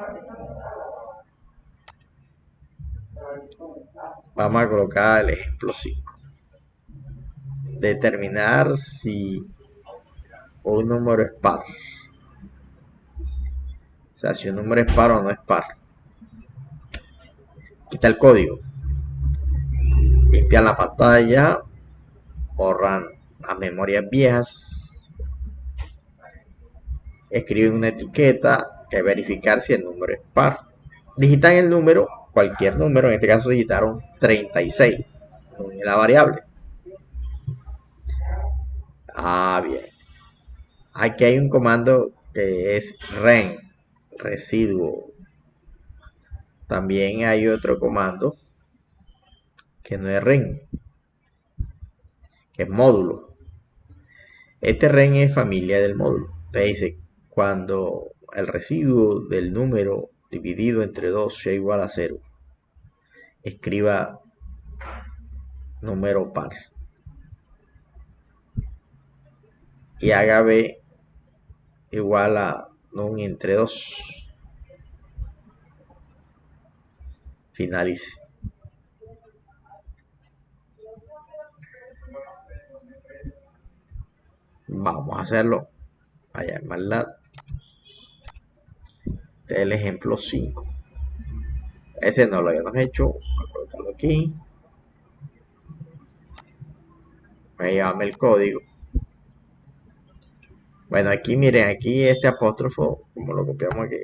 Vamos a colocar el ejemplo 5. Determinar si un número es par. O sea, si un número es par o no es par. Quita el código. Limpian la pantalla. Borran las memorias viejas. Escriben una etiqueta que verificar si el número es par. Digitan el número, cualquier número, en este caso digitaron 36 en la variable. Bien. Aquí hay un comando que es ren, residuo. También hay otro comando que no es ren, que es módulo. Este ren es familia del módulo. Le dice, cuando el residuo del número dividido entre 2 sea igual a 0, escriba número par. Y haga b igual a num entre 2. Finalice. Vamos a hacerlo allá en MATLAB. Este es el ejemplo 5. Ese no lo habíamos hecho. Voy a colocarlo aquí. Voy a llevarme el código. Bueno, aquí miren, aquí este apóstrofo, como lo copiamos aquí,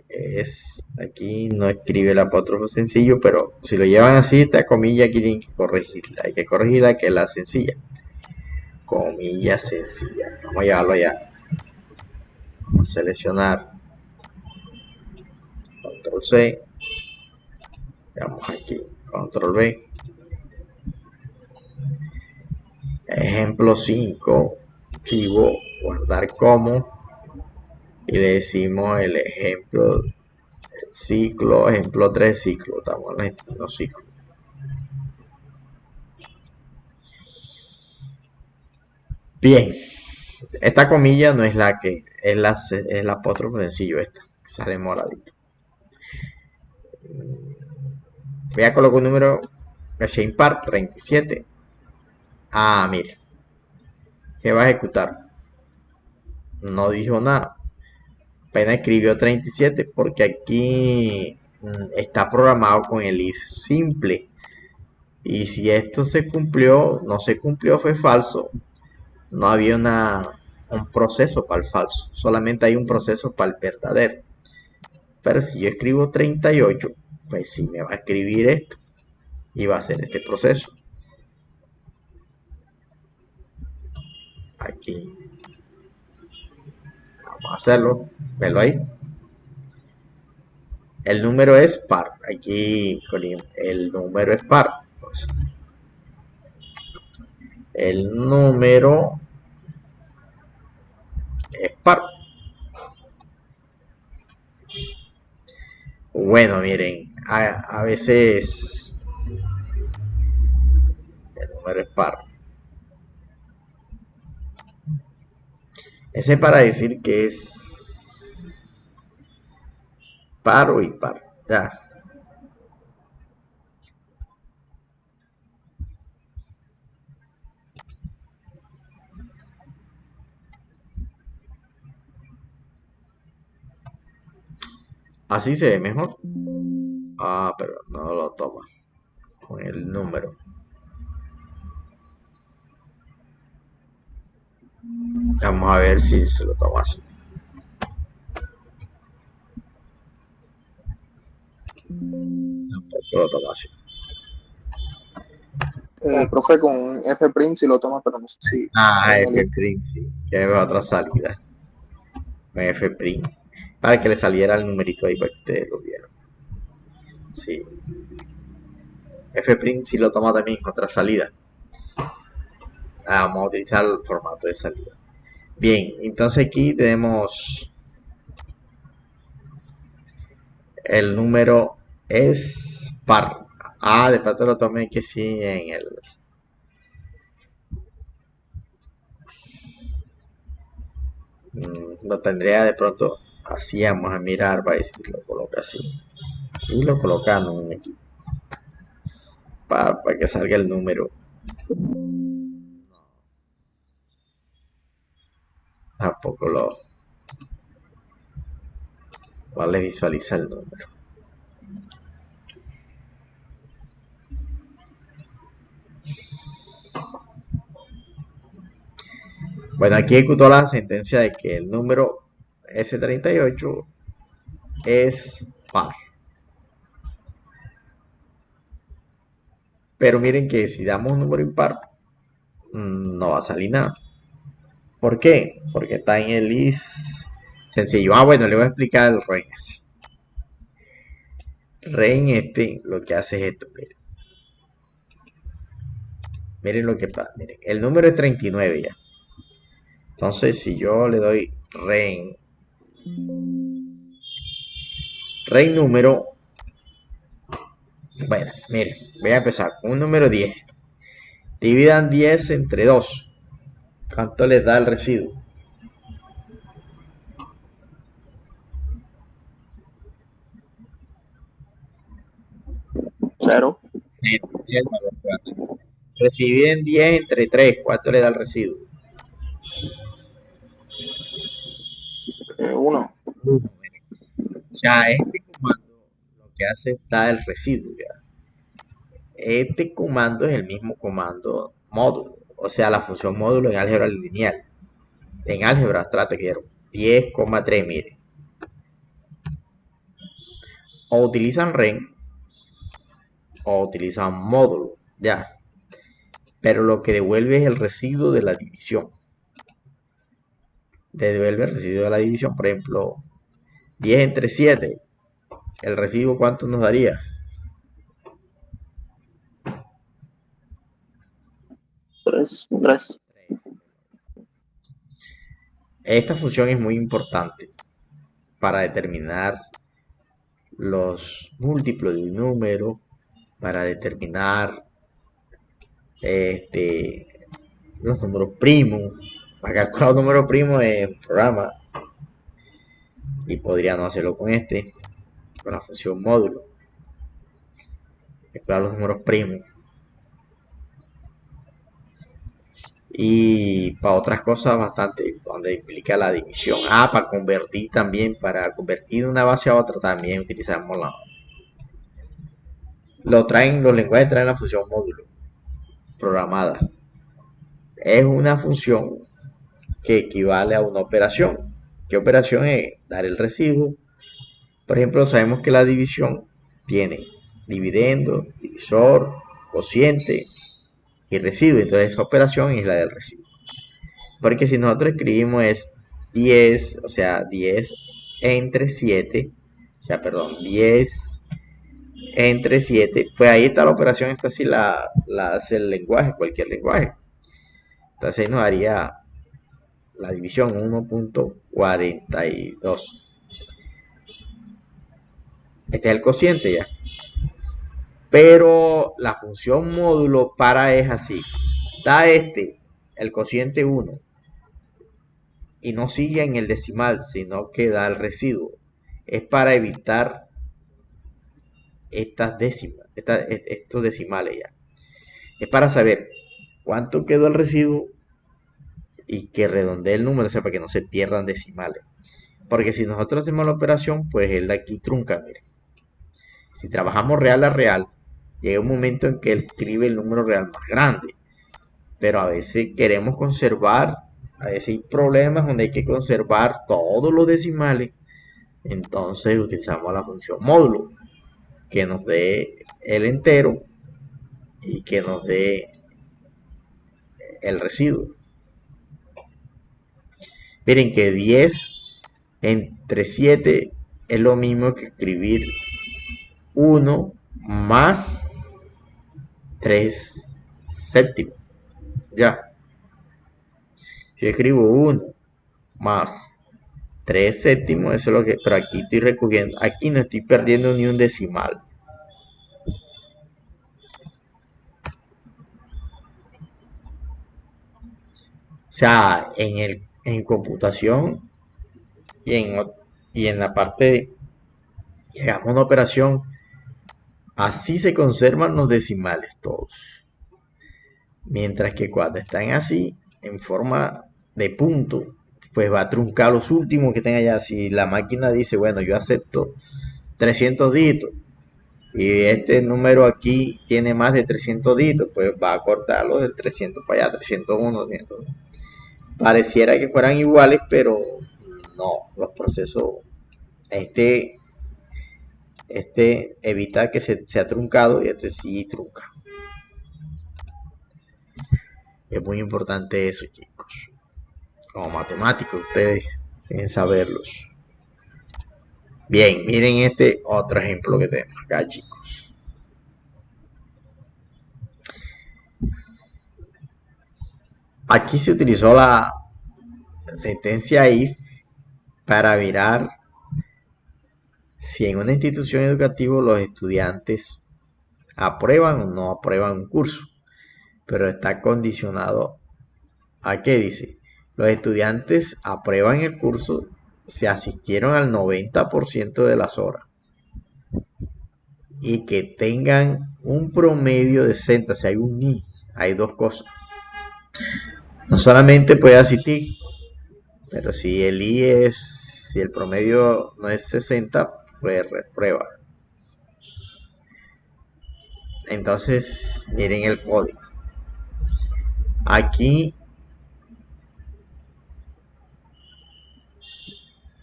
aquí no escribe el apóstrofo sencillo, pero si lo llevan así, esta comilla aquí tienen que corregirla. Hay que corregirla, que es la sencilla. Comilla sencilla. Vamos a llevarlo allá. Vamos a seleccionar. Control C. Vamos aquí. Control V. Ejemplo 5. Archivo. Guardar como. Y le decimos el ejemplo ciclo, ejemplo 3 ciclo. Estamos en los ciclos. Bien, esta comilla no es la que es el apóstrofo sencillo, esta sale moradito. Voy a colocar un número que sea impar, 37. Mire, ¿qué va a ejecutar? No dijo nada, apenas escribió 37 porque aquí está programado con el if simple. Y si esto se cumplió, no se cumplió, fue falso. No había un proceso para el falso, solamente hay un proceso para el verdadero. Pero si yo escribo 38, pues sí me va a escribir esto y va a hacer este proceso. Aquí vamos a hacerlo, verlo ahí. El número es par, aquí el número es par. Pues, el número es par. Bueno, miren, a veces el número es par. Ese es para decir que es par o impar. Ya. Así se ve mejor. Ah, pero no lo toma con el número. Vamos a ver si se lo toma así. Tampoco lo toma así. Profe, con Fprint si lo toma, pero no sé si Fprint, sí. Que es otra salida. Con Fprint. Para que le saliera el numerito ahí para que ustedes lo vieran. Sí. Fprint sí lo toma también con otra salida. Vamos a utilizar el formato de salida. Bien, entonces aquí tenemos el número es par. Ah, de paso lo tomé que sí en el... Lo tendría de pronto así, vamos a mirar para ver si lo coloca así. Y lo colocamos aquí. Para que salga el número. Tampoco lo... Vale, visualiza el número. Bueno, aquí ejecutó la sentencia de que el número S38 es par. Pero miren que si damos un número impar, no va a salir nada. ¿Por qué? Porque está en el is sencillo. Ah, bueno, le voy a explicar el REN ese. REN este lo que hace es esto. Miren lo que pasa. Miren, el número es 39 ya. Entonces, si yo le doy REN número, bueno, miren, voy a empezar con un número 10. Dividan 10 entre 2. ¿Cuánto les da el residuo? 0. Dividen 10 entre 3. ¿Cuánto le da el residuo? 1. O sea, este comando lo que hace es dar el residuo. ¿Ya? Este comando es el mismo comando módulo. O sea, la función módulo en álgebra lineal. En álgebra abstracta quiero 10,3, miren. O utilizan REN o utilizan módulo, ya. Pero lo que devuelve es el residuo de la división. Devuelve el residuo de la división, por ejemplo, 10 entre 7. ¿El residuo cuánto nos daría? 3. Esta función es muy importante para determinar los múltiplos de un número, para determinar los números primos. Para calcular los números primos en un programa, y podría no hacerlo con con la función módulo. Calcular los números primos. Y para otras cosas bastante, donde implica la división. Ah, para convertir también, para convertir de una base a otra también utilizamos los lenguajes traen la función módulo programada. Es una función que equivale a una operación. ¿Qué operación es? Dar el residuo. Por ejemplo, sabemos que la división tiene dividendo, divisor, cociente y residuo. Entonces esa operación es la del residuo. Porque si nosotros escribimos es 10, o sea, 10 entre 7, o sea, perdón, 10 entre 7, pues ahí está la operación, esta sí la hace el lenguaje, cualquier lenguaje. Entonces nos daría la división 1.42. Este es el cociente ya. Pero la función módulo para es así. Da el cociente 1, y no sigue en el decimal, sino que da el residuo. Es para evitar estas décimas, estos decimales ya. Es para saber cuánto quedó el residuo y que redondee el número, o sea, para que no se pierdan decimales. Porque si nosotros hacemos la operación, pues el de aquí trunca, miren. Si trabajamos real a real, llega un momento en que él escribe el número real más grande. Pero a veces queremos conservar, a veces hay problemas donde hay que conservar todos los decimales. Entonces utilizamos la función módulo, que nos dé el entero y que nos dé el residuo. Miren que 10 entre 7 es lo mismo que escribir 1 más 3 séptimos. Ya. Yo escribo 1 más 3 séptimos, eso es lo que, pero aquí estoy recogiendo, aquí no estoy perdiendo ni un decimal. O sea, en computación y en la parte, llegamos a una operación, así se conservan los decimales todos. Mientras que cuando están así, en forma de punto, pues va a truncar los últimos que tenga allá. Si la máquina dice, bueno, yo acepto 300 dígitos y este número aquí tiene más de 300 dígitos, pues va a cortarlo del 300 para allá, 301, 300. Pareciera que fueran iguales, pero no, los procesos, este evita que se ha truncado y este sí trunca. Es muy importante eso, chicos. Como matemáticos, ustedes deben saberlos. Bien, miren este otro ejemplo que tenemos acá, chicos. Aquí se utilizó la sentencia if para mirar si en una institución educativa los estudiantes aprueban o no aprueban un curso. Pero está condicionado a qué dice. Los estudiantes aprueban el curso si asistieron al 90% de las horas y que tengan un promedio de 60, si hay un I, hay dos cosas. No solamente puede asistir, pero si el I si el promedio no es 60, pues reprueba. Entonces, miren el código. Aquí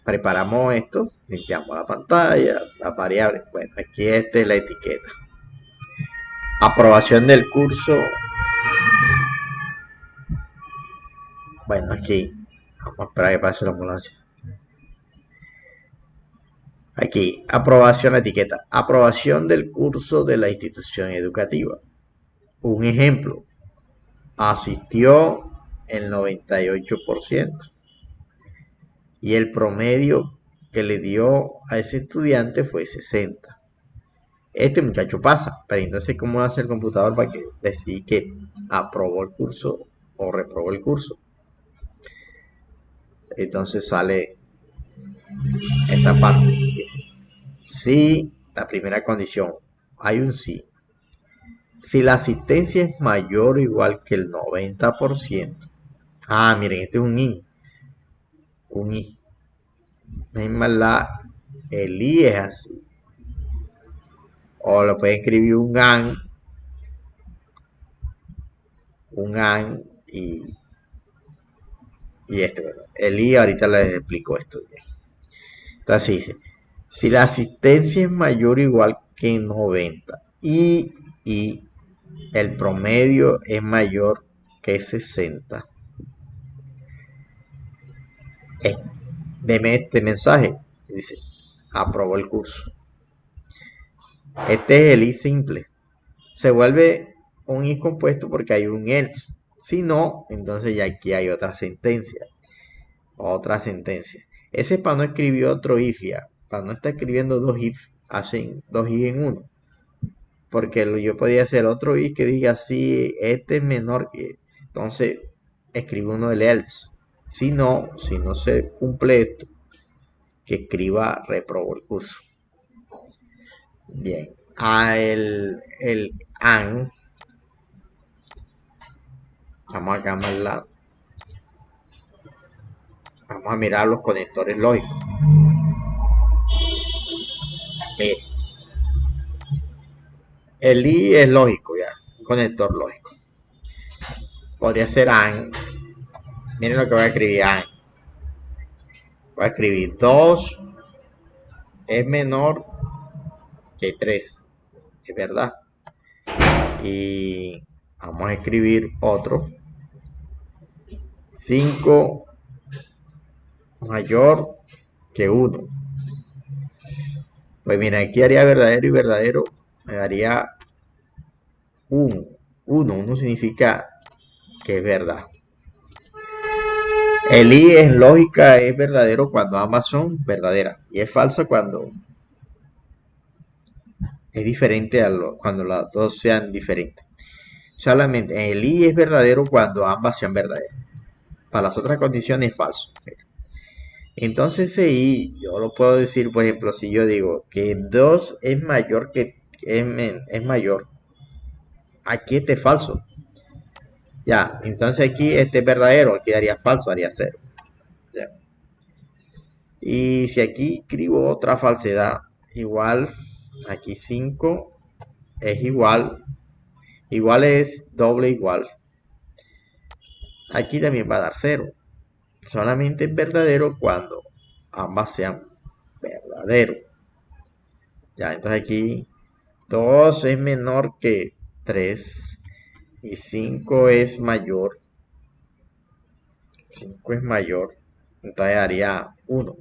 preparamos esto, limpiamos la pantalla, las variables. Bueno, aquí esta es la etiqueta. Aprobación del curso. Bueno, aquí vamos a esperar que pase la ambulancia. Aquí, aprobación, la etiqueta. Aprobación del curso de la institución educativa. Un ejemplo. Asistió el 98%. Y el promedio que le dio a ese estudiante fue 60. Este muchacho pasa, pero entonces ¿cómo hace el computador para que decida que aprobó el curso o reprobó el curso? Entonces sale esta parte. Si la primera condición, hay un sí. Si la asistencia es mayor o igual que el 90%. Ah, miren, este es un I. Un I. El I es así. O lo pueden escribir un AN. Un AN y este, ¿verdad? El I ahorita les explico esto. Entonces dice, si la asistencia es mayor o igual que 90 y el promedio es mayor que 60, deme este mensaje. Dice, aprobó el curso. Este es el I simple. Se vuelve un I compuesto porque hay un else. Si no, entonces ya aquí hay otra sentencia. Otra sentencia. Ese es para no escribir otro if ya. Para no estar escribiendo dos if, hacen dos if en uno. Porque yo podía hacer otro if que diga si este es menor que. Entonces escribo uno del else. Si no se cumple esto, que escriba reprobo el curso. Bien. El and. Vamos acá más al lado. Vamos a mirar los conectores lógicos. Miren. El i es lógico ya. Conector lógico. Podría ser AND. Miren lo que voy a escribir AND. Voy a escribir 2 es menor que 3. Es verdad. Y vamos a escribir otro. 5 mayor que 1. Pues mira, aquí haría verdadero y verdadero. Me daría 1. 1 significa que es verdad. El i en lógica es verdadero cuando ambas son verdaderas. Y es falso cuando es diferente cuando las dos sean diferentes. Solamente el i es verdadero cuando ambas sean verdaderas. Para las otras condiciones es falso. Entonces ese i yo lo puedo decir, por ejemplo, si yo digo que 2 es mayor que es mayor, aquí este es falso. Ya, entonces aquí este es verdadero, aquí daría falso, haría 0. Ya. Y si aquí escribo otra falsedad, igual, aquí 5 es igual es doble igual. Aquí también va a dar 0. Solamente es verdadero cuando ambas sean verdaderos. Ya, entonces aquí 2 es menor que 3 y 5 es mayor. 5 es mayor, entonces daría 1.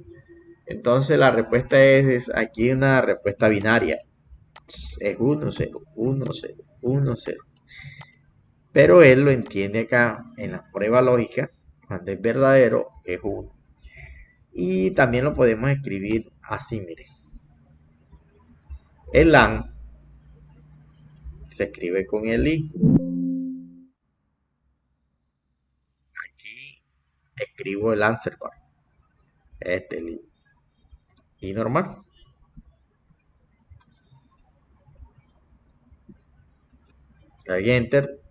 Entonces la respuesta es aquí una respuesta binaria. Es 1, 0, 1, 0, 1, 0. Pero él lo entiende acá en la prueba lógica. Cuando es verdadero es 1. Y también lo podemos escribir así, miren. El AND se escribe con el i. Aquí escribo el answer bar. Este el i. Y normal. Le doy enter.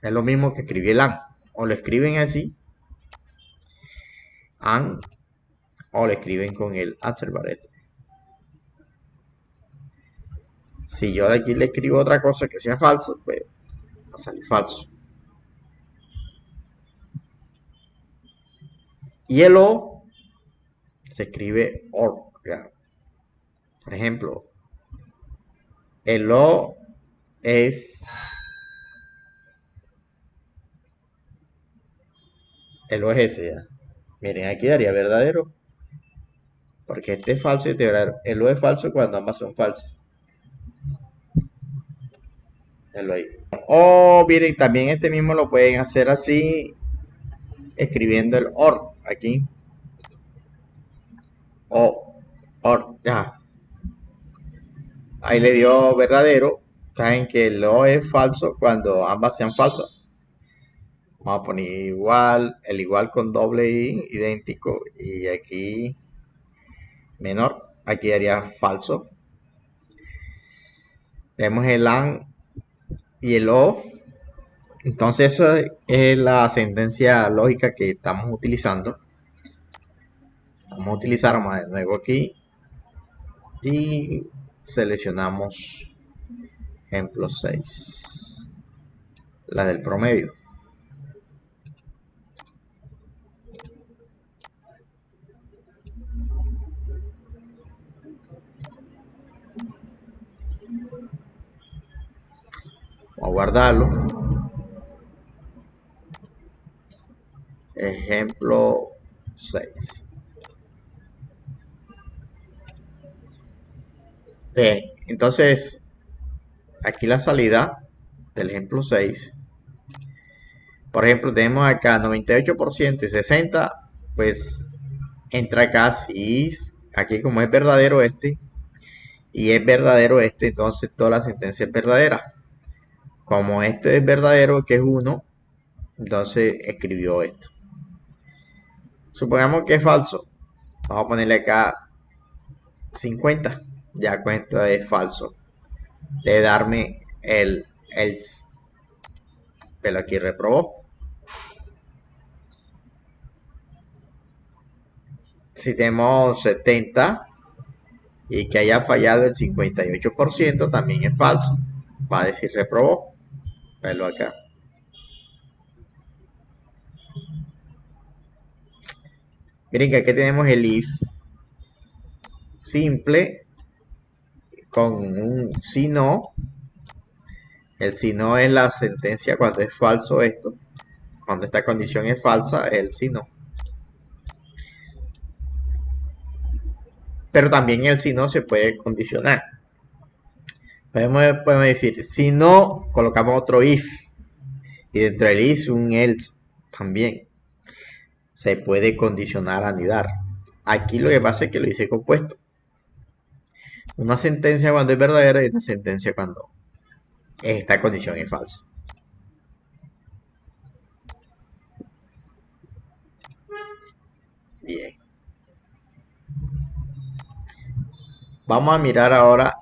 Es lo mismo que escribí el AND. O lo escriben así. AND. O lo escriben con el answer bar este. Si yo de aquí le escribo otra cosa que sea falso, pues va a salir falso. Y el o se escribe or. Por ejemplo, el o es ese ya. Miren, aquí daría verdadero. Porque este es falso y este es verdadero. El o es falso cuando ambas son falsas. O miren, también este mismo lo pueden hacer así, escribiendo el or aquí. O, or, ya. Ahí le dio verdadero. Saben que el o es falso cuando ambas sean falsas. Vamos a poner igual, el igual con doble i, idéntico. Y aquí menor, aquí daría falso. Tenemos el AND y el o. Entonces esa es la sentencia lógica que estamos utilizando. Vamos a utilizar más de nuevo aquí y seleccionamos ejemplo 6, la del promedio. Vamos a guardarlo. Ejemplo 6. Bien, entonces aquí la salida del ejemplo 6. Por ejemplo, tenemos acá 98% y 60%. pues entra acá, si aquí como es verdadero este, y es verdadero este, entonces toda la sentencia es verdadera. Como este es verdadero, que es 1, entonces escribió esto. Supongamos que es falso. Vamos a ponerle acá 50. Ya con esto es falso. De darme el else. Pero aquí reprobó. Si tenemos 70 y que haya fallado el 58%, también es falso. Va a decir reprobó. Verlo acá. Miren que aquí tenemos el if simple con un si no. El si no es la sentencia cuando es falso esto. Cuando esta condición es falsa, el si no. Pero también el si no se puede condicionar. Podemos decir, si no, colocamos otro if. Y dentro del if un else también. Se puede condicionar, anidar. Aquí lo que pasa es que lo hice compuesto. Una sentencia cuando es verdadera y una sentencia cuando esta condición es falsa. Bien. Vamos a mirar ahora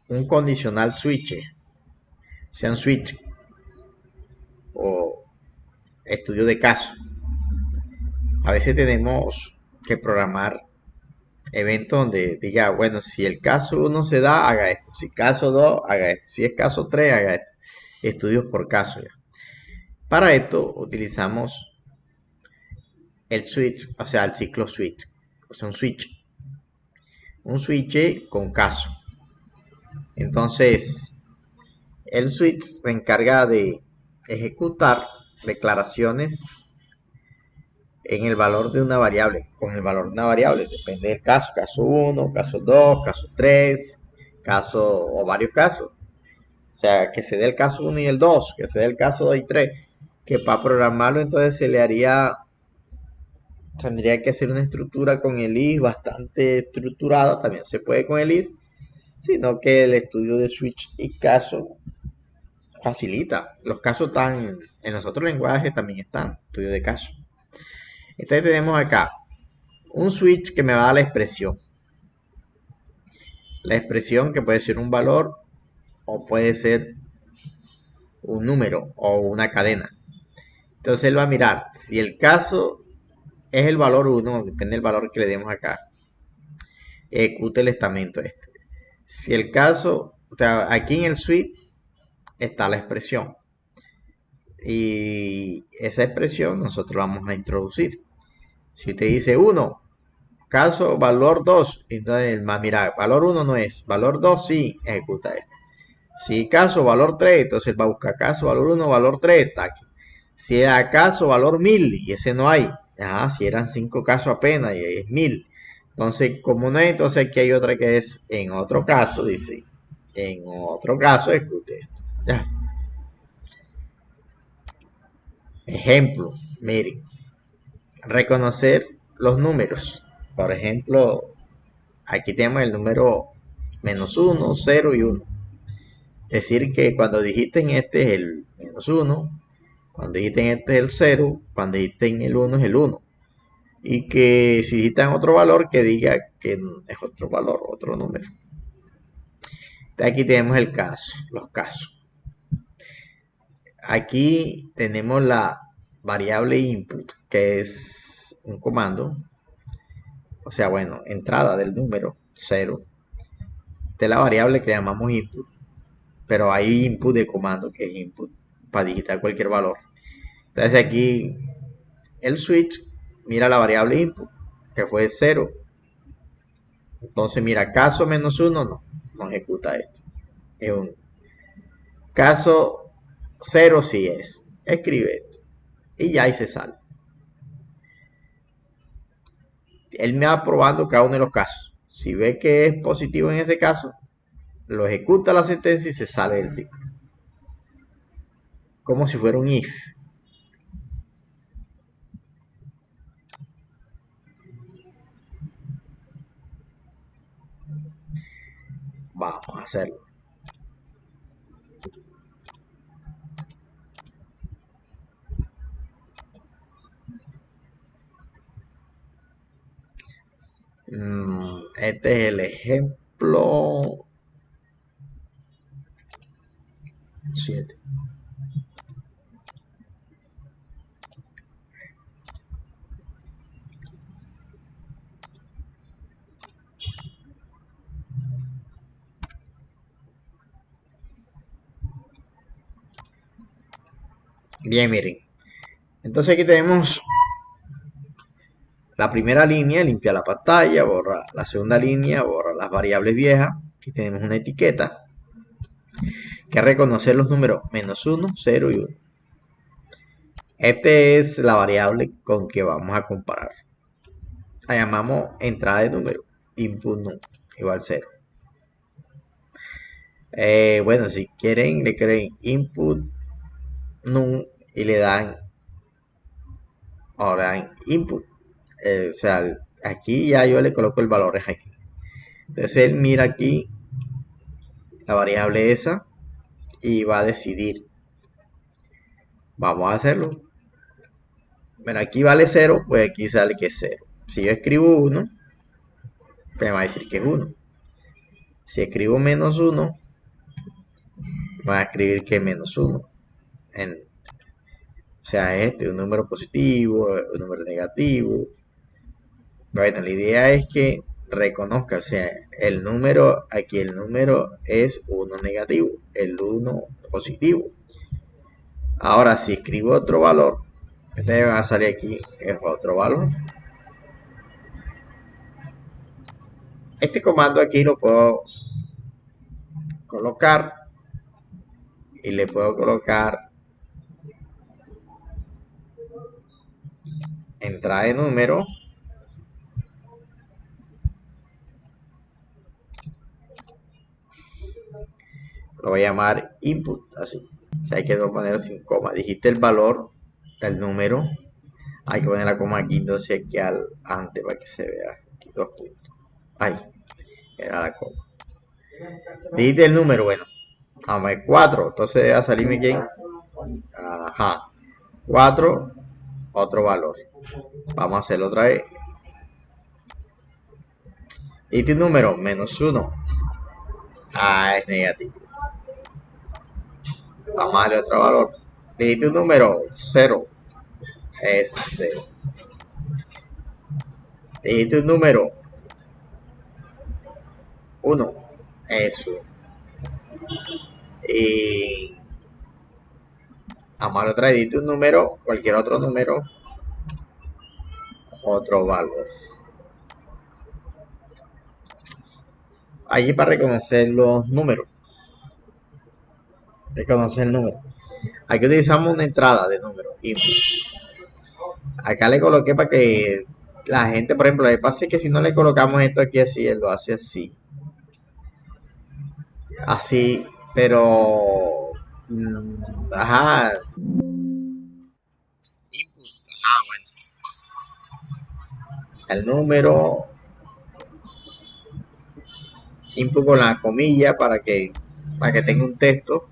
un condicional switch. Sea un switch o estudio de caso. A veces tenemos que programar eventos donde diga, bueno, si el caso 1 se da, haga esto. Si caso 2, haga esto. Si es caso 3, haga esto. Estudios por caso ya. Para esto utilizamos el switch, o sea, el ciclo switch. O sea, un switch. Un switch con caso. Entonces, el switch se encarga de ejecutar declaraciones en el valor de una variable, con el valor de una variable, depende del caso, caso 1, caso 2, caso 3, caso o varios casos. O sea, que se dé el caso 1 y el 2, que se dé el caso 2 y 3, que para programarlo entonces se le haría, tendría que hacer una estructura con el if bastante estructurada, también se puede con el if, sino que el estudio de switch y caso facilita. Los casos están, en los otros lenguajes también están, estudio de caso. Entonces tenemos acá un switch que me va a dar la expresión. La expresión que puede ser un valor o puede ser un número o una cadena. Entonces él va a mirar si el caso es el valor 1, depende del valor que le demos acá, ejecute el estamento este. Si el caso, o sea, aquí en el switch está la expresión y esa expresión nosotros la vamos a introducir. Si usted dice 1, caso valor 2, entonces va a mirar, valor 1 no es, valor 2 sí, ejecuta esto. Si caso valor 3, entonces va a buscar caso valor 1, valor 3, está aquí. Si era caso valor 1000 y ese no hay, si eran 5 casos apenas y es 1000. Entonces, como no hay, entonces aquí hay otra que es en otro caso, dice, en otro caso ejecute esto. Ya. Ejemplo, miren, reconocer los números. Por ejemplo, aquí tenemos el número -1, 0 y 1. Decir que cuando dijiste en este es el -1, cuando dijiste en este es el 0, cuando dijiste en el 1 es el 1. Y que si dijiste en otro valor, que diga que es otro valor, otro número. Aquí tenemos el caso, los casos. Aquí tenemos la variable input, que es un comando. O sea, bueno, entrada del número 0. Esta es la variable que llamamos input. Pero hay input de comando, que es input para digitar cualquier valor. Entonces aquí el switch mira la variable input, que fue 0. Entonces mira, caso -1, no ejecuta esto. Es un caso 0 sí es. Escribe esto. Y ya ahí se sale. Él me va probando cada uno de los casos. Si ve que es positivo en ese caso, lo ejecuta la sentencia y se sale del ciclo. Como si fuera un if. Vamos a hacerlo. Este es el ejemplo 7. Bien, miren. Entonces aquí tenemos la primera línea, limpia la pantalla, borra la segunda línea, borra las variables viejas. Aquí tenemos una etiqueta que reconoce los números -1, 0 y 1. Esta es la variable con que vamos a comparar. La llamamos entrada de número, input num, igual 0. Bueno, si quieren, le creen input num y le dan ahora input. O sea, aquí ya yo le coloco el valor es aquí. Entonces él mira aquí la variable esa y va a decidir. Vamos a hacerlo. Bueno, aquí vale 0, pues aquí sale que es 0. Si yo escribo 1, pues me va a decir que es 1. Si escribo -1, va a escribir que es -1. O sea, un número positivo, un número negativo. Bueno, la idea es que reconozca, o sea, el número, aquí el número es 1 negativo, el 1 positivo. Ahora, si escribo otro valor, este va a salir aquí, es otro valor. Este comando aquí lo puedo colocar y le puedo colocar entrada de número, lo voy a llamar input, así. O sea, hay que ponerlo sin coma. Dijiste el valor, el número, hay que poner la coma aquí, entonces aquí antes para que se vea. Aquí 2 puntos. Ahí, era la coma. Dijiste el número, bueno. Vamos a ver, 4. Entonces debe salirme quién. Ajá. 4, otro valor. Vamos a hacerlo otra vez. Dijiste el número, -1. Es negativo. Vamos a darle otro valor. Dijiste un número, 0. Es 0. Dijiste un número, 1. Eso. Y vamos a la otra, edite un número, cualquier otro número, otro valor. Allí para reconocer los números. Reconocer el número. Aquí utilizamos una entrada de número, input. Acá le coloqué para que la gente, por ejemplo, le pase que si no le colocamos esto aquí así, él lo hace así. Así, pero... ajá. Bueno. El número, input con la comilla para que tenga un texto.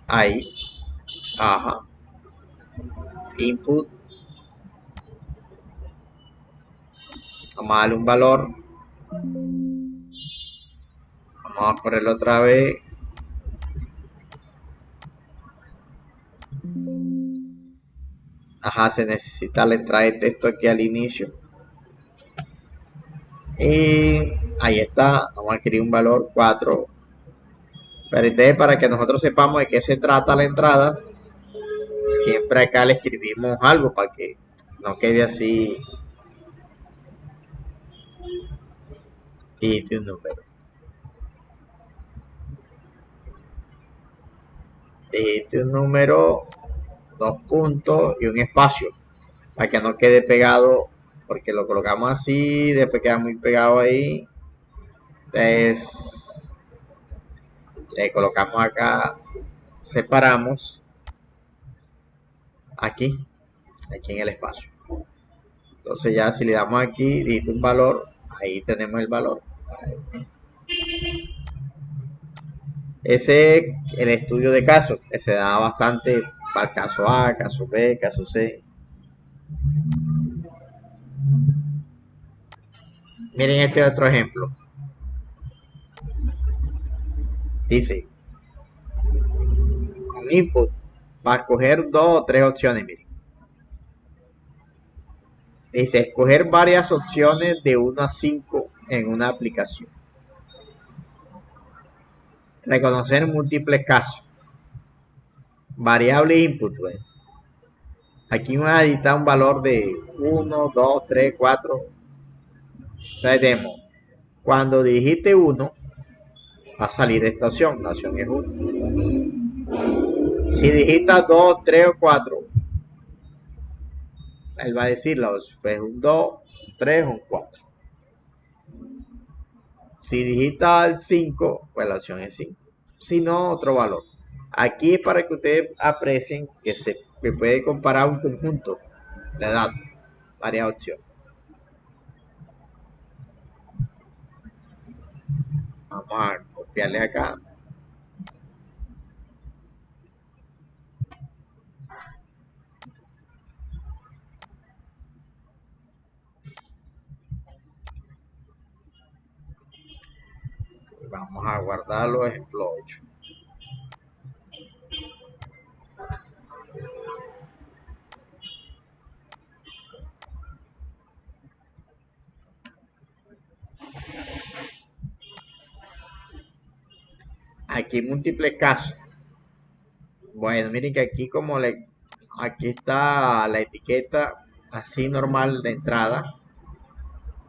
Ahí. Ajá. Input. Vamos a darle un valor. Vamos a ponerlo otra vez. Ajá, se necesita la entrada de texto aquí al inicio. Y ahí está. Vamos a escribir un valor 4. Pero entonces, para que nosotros sepamos de qué se trata la entrada, siempre acá le escribimos algo para que no quede así. Y un número. Y un número, 2 puntos y un espacio. Para que no quede pegado, porque lo colocamos así, después queda muy pegado ahí. Entonces, le colocamos acá, separamos aquí en el espacio. Entonces ya si le damos aquí, dice un valor, ahí tenemos el valor. Ese es el estudio de casos, que se da bastante para el caso A, caso B, caso C. Miren este otro ejemplo. Dice, un input, para escoger 2 o 3 opciones, miren. Dice, escoger varias opciones de 1 a 5 en una aplicación. Reconocer múltiples casos. Variable input, pues. Aquí me va a editar un valor de 1, 2, 3, 4. Entonces tenemos, cuando digite 1, va a salir esta opción. La opción es 1. Si digita 2, 3 o 4, él va a decir la opción es un 2, un 3 o un 4. Si digita el 5, pues la opción es 5. Si no, otro valor. Aquí es para que ustedes aprecien que se puede comparar un conjunto de datos, varias opciones. Vamos a copiarle acá. Vamos a guardarlo, ejemplo 8. Aquí múltiples casos. Bueno, miren que aquí aquí está la etiqueta así normal de entrada.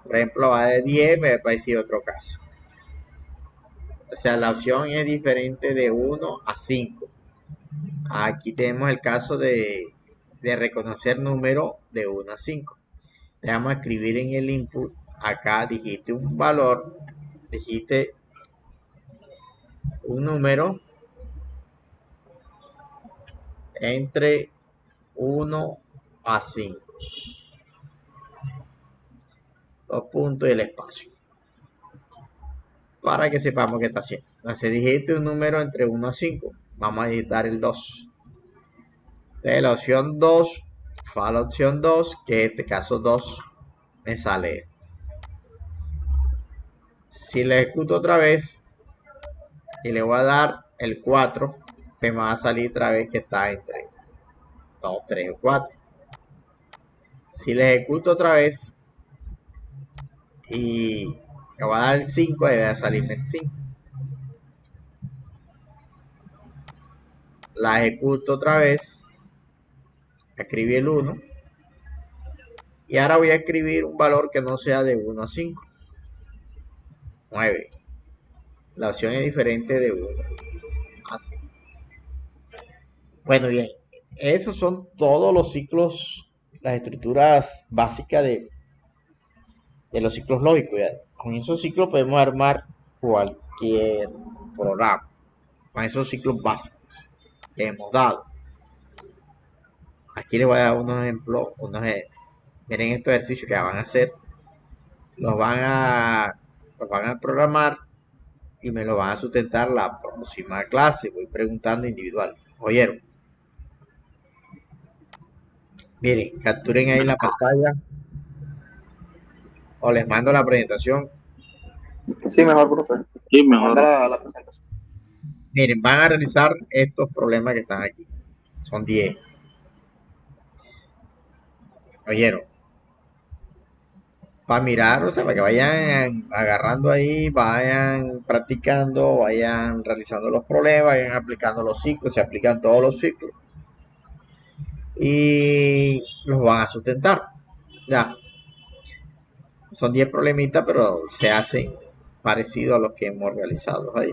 Por ejemplo, va de 10, me va a decir otro caso. O sea, la opción es diferente de 1 a 5. Aquí tenemos el caso de reconocer número de 1 a 5. Le vamos a escribir en el input. Acá digite un valor, digite un número entre 1 a 5. Dos puntos y el espacio. Para que sepamos qué está haciendo. Entonces digite un número entre 1 a 5. Vamos a digitar el 2. De la opción 2, fue a la opción 2, que en este caso 2 me sale. Si le ejecuto otra vez y le voy a dar el 4, me va a salir otra vez que está entre 2, 3 o 4. Si le ejecuto otra vez y le voy a dar el 5, debe salirme el 5. La ejecuto otra vez, escribí el 1 y ahora voy a escribir un valor que no sea de 1 a 5. 9. La opción es diferente de 1 a 5. Bueno, bien, esos son todos los ciclos, las estructuras básicas de los ciclos lógicos. ¿Ya? Con esos ciclos podemos armar cualquier programa, con esos ciclos básicos que hemos dado. Aquí les voy a dar unos ejemplos, miren estos ejercicios que van a hacer, los van a programar y me lo van a sustentar la próxima clase. Voy preguntando individual. ¿Oyeron? Miren, capturen ahí la pantalla o les mando la presentación. Sí, mejor, profe. Sí, mejor. Manda la presentación. Miren, van a realizar estos problemas que están aquí. Son 10. ¿Oyeron? Para mirar, o sea, para que vayan agarrando ahí, vayan practicando, vayan realizando los problemas, vayan aplicando los ciclos, se aplican todos los ciclos y los van a sustentar. Ya, son 10 problemitas, pero se hacen parecidos a los que hemos realizado ahí.